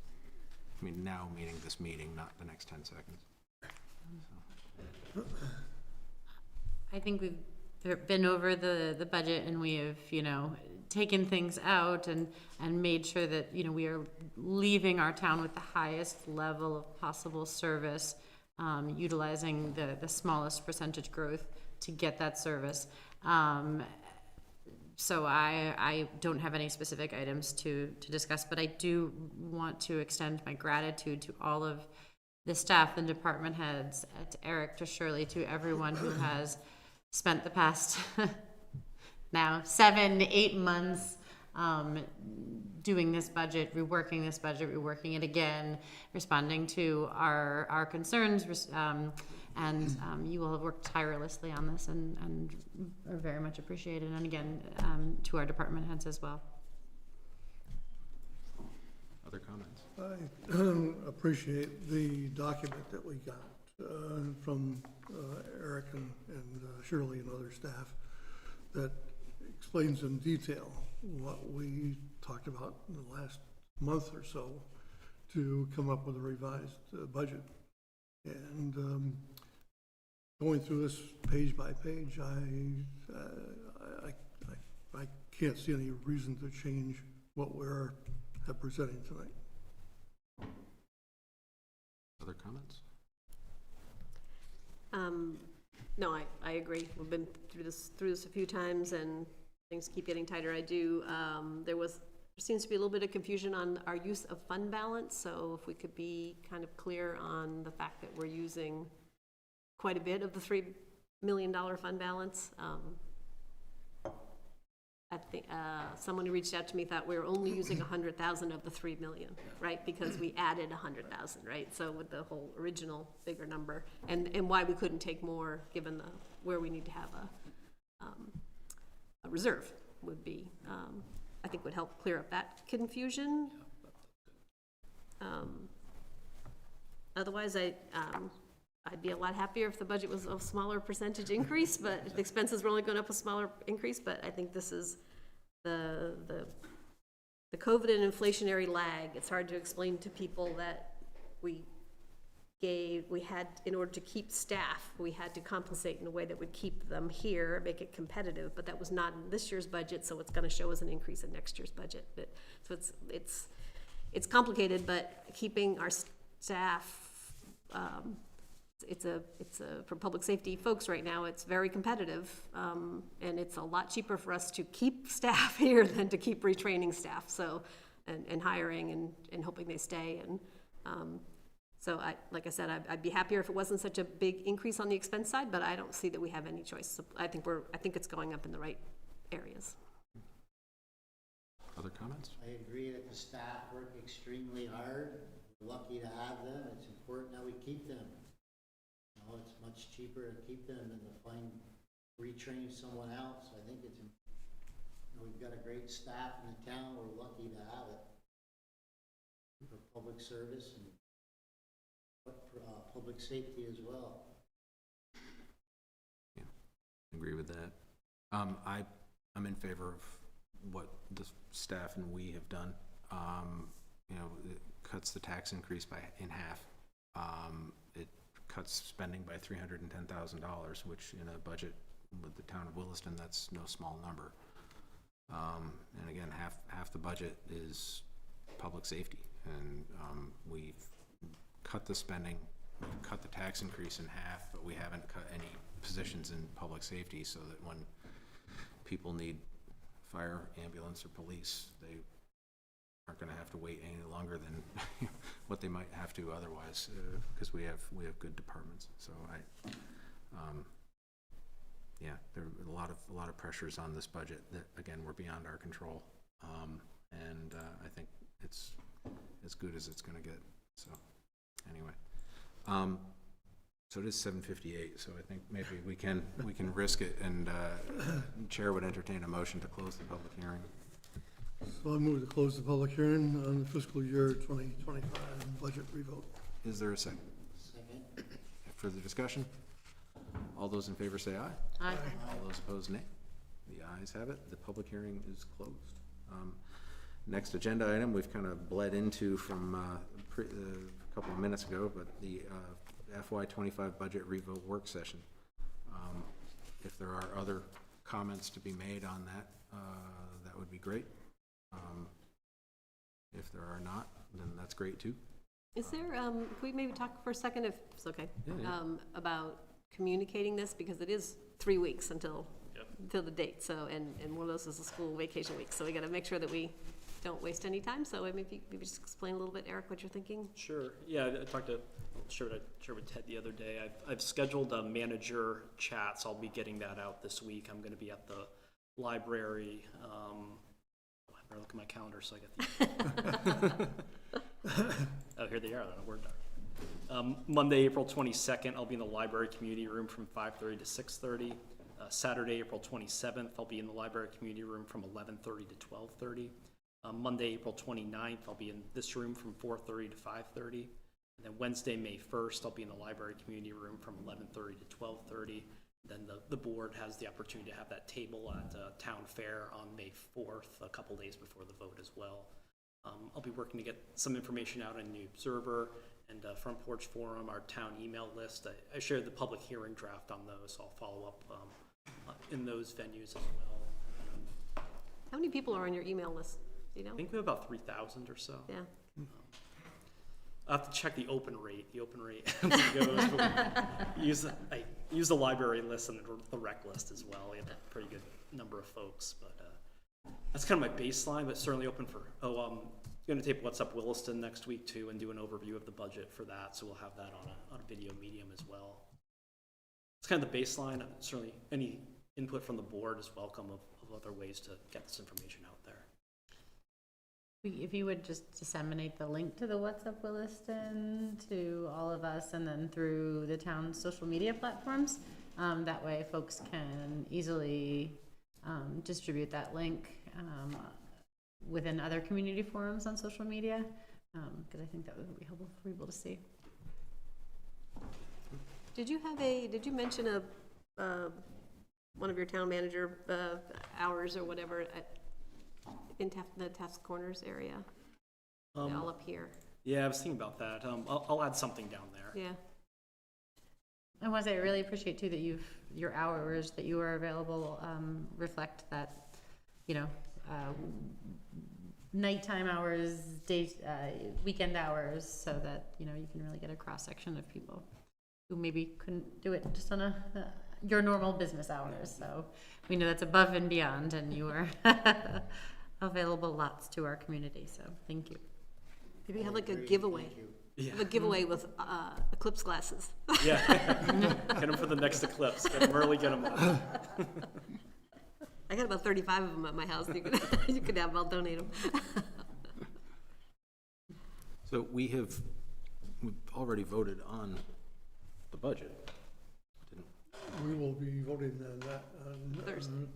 I mean, now meaning this meeting, not the next 10 seconds. I think we've been over the budget and we have, taken things out and made sure that, we are leaving our town with the highest level of possible service, utilizing the smallest percentage growth to get that service. So I don't have any specific items to discuss, but I do want to extend my gratitude to all of the staff and department heads, to Eric, to Shirley, to everyone who has spent the past now 7 to 8 months doing this budget, reworking it again, responding to our concerns, And you will have worked tirelessly on this and are very much appreciated. And again, to our department heads as well. Other comments? I appreciate the document that we got from Eric and Shirley and other staff that explains in detail what we talked about in the last month or so to come up with a revised budget. And going through this page by page, I can't see any reason to change what we're presenting tonight. Other comments? No, I agree. We've been through this a few times, and things keep getting tighter. There seems to be a little bit of confusion on our use of fund balance, so if we could be kind of clear on the fact that we're using quite a bit of the $3 million fund balance. I think someone who reached out to me thought we were only using 100,000 of the 3 million, right? Because we added 100,000, right? So with the whole original bigger number, and why we couldn't take more, given where we need to have a reserve, would be I think would help clear up that confusion. Otherwise, I'd be a lot happier if the budget was a smaller percentage increase, but if the expenses were only going up a smaller increase. But I think this is the COVID and inflationary lag. It's hard to explain to people that we had, in order to keep staff, we had to compensate in a way that would keep them here, make it competitive, but that was not in this year's budget, so it's going to show as an increase in next year's budget. So it's complicated, but keeping our staff, it's for public safety folks right now, it's very competitive, and it's a lot cheaper for us to keep staff here than to keep retraining staff, so, and hiring and hoping they stay. And so like I said, I'd be happier if it wasn't such a big increase on the expense side, but I don't see that we have any choice. So I think it's going up in the right areas. Other comments? I agree that the staff work extremely hard. We're lucky to have them. It's important that we keep them. You know, it's much cheaper to keep them than to retrain someone else. I think it's, we've got a great staff in the town. We're lucky to have it for public service and public safety as well. Yeah, agree with that. I'm in favor of what the staff and we have done. It cuts the tax increase in half. It cuts spending by $310,000, which in a budget with the town of Williston, that's no small number. And again, half the budget is public safety, and we've cut the spending, we've cut the tax increase in half, but we haven't cut any positions in public safety, so that when people need fire, ambulance, or police, they aren't going to have to wait any longer than what they might have to otherwise, because we have good departments. So there are a lot of pressures on this budget that again were beyond our control, and I think it's as good as it's going to get. So anyway, so it is 7:58. So I think maybe we can risk it, and Chair would entertain a motion to close the public hearing. So I move to close the public hearing on the fiscal year 2025 budget revote. Is there a second? Second. Further discussion? All those in favor say aye. Aye. All those opposed, nay. The ayes have it. The public hearing is closed. Next agenda item we've kind of bled into from a couple of minutes ago, but the FY25 budget revote work session. If there are other comments to be made on that, that would be great. If there are not, then that's great too. Is there, can we maybe talk for a second, if it's okay? Yeah. About communicating this, because it is 3 weeks until the date, so, and one of those is a school vacation week, so we gotta make sure that we don't waste any time. So maybe just explain a little bit, Eric, what you're thinking. Sure. Yeah, I talked to shared with Ted the other day. I've scheduled a manager chat, so I'll be getting that out this week. I'm going to be at the library. I better look at my calendar so I get the. Oh, here they are on a Word doc. Monday, April 22nd, I'll be in the library community room from 5:30 to 6:30. Saturday, April 27th, I'll be in the library community room from 11:30 to 12:30. Monday, April 29th, I'll be in this room from 4:30 to 5:30. And then Wednesday, May 1st, I'll be in the library community room from 11:30 to 12:30. Then the board has the opportunity to have that table at Town Fair on May 4th, a couple days before the vote as well. I'll be working to get some information out on the Observer and Front Porch Forum, our town email list. I shared the public hearing draft on those, so I'll follow up in those venues as well. How many people are on your email list? Do you know? I think we have about 3,000 or so. Yeah. I'll have to check the open rate. I use the library list and the rec list as well. We have a pretty good number of folks, but that's kind of my baseline, but certainly open for, going to tape What's Up Williston next week too and do an overview of the budget for that, so we'll have that on a video medium as well. It's kind of the baseline. Certainly any input from the board is welcome of other ways to get this information out there. If you would just disseminate the link to the What's Up Williston to all of us and then through the town's social media platforms, that way folks can easily distribute that link within other community forums on social media, because I think that would be helpful for people to see. Did you mention one of your town manager hours or whatever in the Taft Corners area? All up here. Yeah, I was thinking about that. I'll add something down there. Yeah. I want to say I really appreciate too that your hours that you are available reflect that, nighttime hours, weekend hours, so that you can really get a cross section of people who maybe couldn't do it just on your normal business hours. So we know that's above and beyond, and you are available lots to our community. So thank you. Maybe have like a giveaway. Yeah. Have a giveaway with eclipse glasses. Yeah. Get them for the next eclipse. Get them early, get them on. I got about 35 of them at my house. You could have. I'll donate them. So we've already voted on the budget. We will be voting on that on Thursday.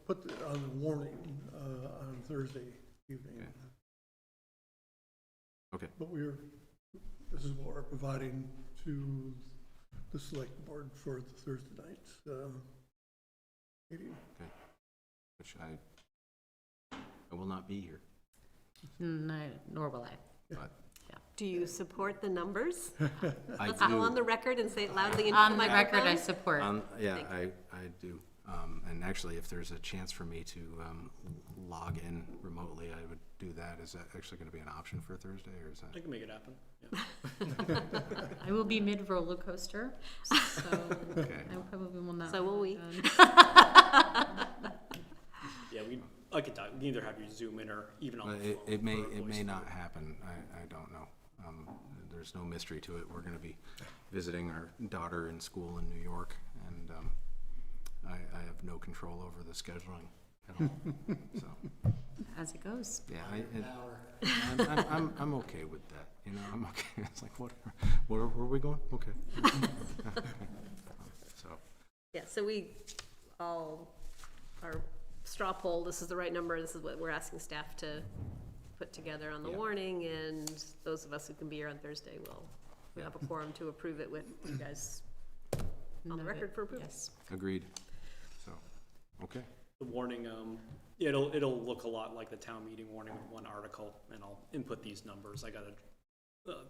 Put on the warning on Thursday evening. Okay. But this is what we're providing to the select board for the Thursday night's meeting. Okay. Which I will not be here. Nor will I. But Do you support the numbers? I Let's go do. on the record and say it loudly into On the the microphone. record, I support. Yeah, I do. And actually, if there's a chance for me to log in remotely, I would do that. Is that actually going to be an option for Thursday, or is I that? can make it happen. Yeah. I will be mid roller coaster, so Okay. I probably will not. So will we. Yeah, I could talk. We can either have you zoom in or even on the phone. It may or a voice not note. happen. I don't know. There's no mystery to it. We're going to be visiting our daughter in school in New York, and I have no control over the scheduling at all. So As it goes. yeah, I'm okay with that. I'm okay. It's like where are we going? Okay. So Yeah, so we all, our straw poll, this is the right number, this is what we're asking staff to put together on the Yeah. warning, and those of us who can be here on Thursday will, we have a quorum to approve it with you guys on the record for approval. Yes. agreed. So okay. The warning, it'll look a lot like the town meeting warning with one article, and I'll input these numbers. I got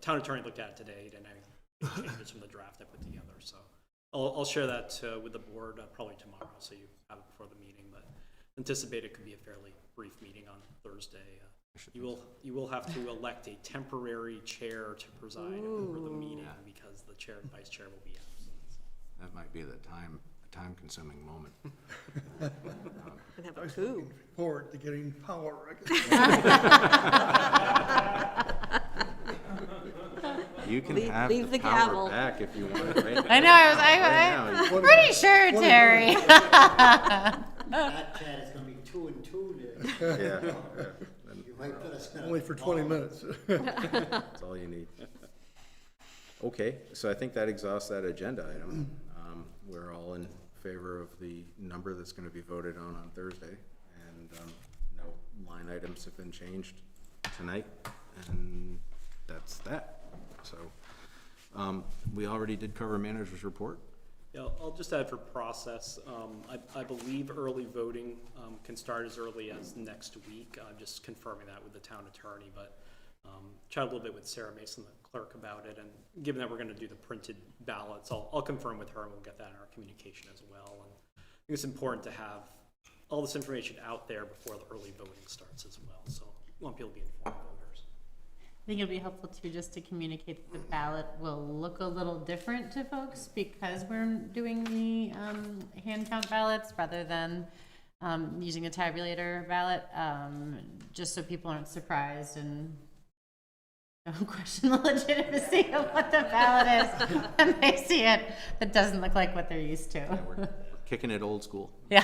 town attorney looked at it today, and I changes from the draft I put together. So I'll share that with the board probably tomorrow, so you have it before the meeting. But anticipate it could be a fairly brief meeting on Thursday. You will have to elect a temporary chair to preside over the meeting because the chair and vice chair will be absent. That might be the time-consuming moment. And have a I was coup. looking forward to getting power. You can Leave- have leave the the power gavel. back if you want. Right? I know. I'm pretty sure, Terry. That chat is gonna be 2 and 2 to. Yeah. You Might put us in a only for 20 call. minutes. That's all you need. Okay, so I think that exhausts that agenda item. We're all in favor of the number that's gonna be voted on Thursday, and, no line items have been changed tonight, and that's that. So, we already did cover manager's report. Yeah, I'll just add for process, I believe early voting can start as early as next week. I'm just confirming that with the town attorney, but chat a little bit with Sarah Mason, the clerk, about it, and given that we're gonna do the printed ballots, I'll confirm with her, and we'll get that in our communication as well. And I think it's important to have all this information out there before the early voting starts as well, so we want people to be informed voters. I think it'll be helpful too, just to communicate that the ballot will look a little different to folks because we're doing the hand count ballots rather than using a tabulator ballot, just so people aren't surprised and don't question the legitimacy of what the ballot is when they see it that doesn't look like what they're used to. We're kicking it old school. Yeah,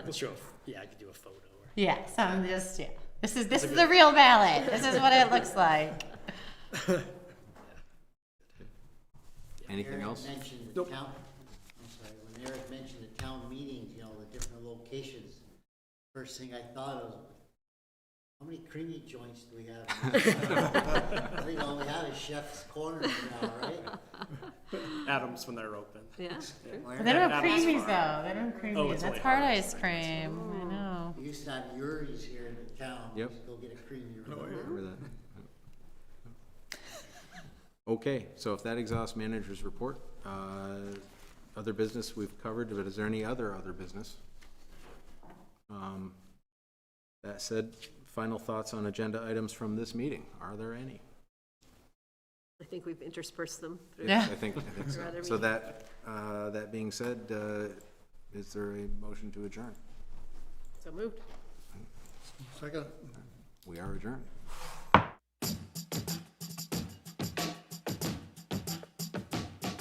We'll show, I could do a photo. yeah. So I'm just This is the real ballot. This is what it looks like. Anything Eric else? mentioned the town, I'm sorry, when Eric mentioned the town meetings, you know, the different locations, first thing I thought of, how many creamy joints do we have? I think all we have is Chef's Corner now, right? Adams when they're open. Yeah. Where- They don't have Adam's creamies Farm. though. They don't have Oh, creamies. it's That's only hard hard ice cream. I know. We used to have Yuri's here in the town. We Yep. used to go get a creamy. Remember that? Okay, so if that exhausts manager's report, other business we've covered, but is there any other business? That said, final thoughts on agenda items from this meeting. Are there any? I think we've interspersed them through. Yeah. I think so. Rather So me. that being said, is there a motion to adjourn? So moved. Second. We are adjourned.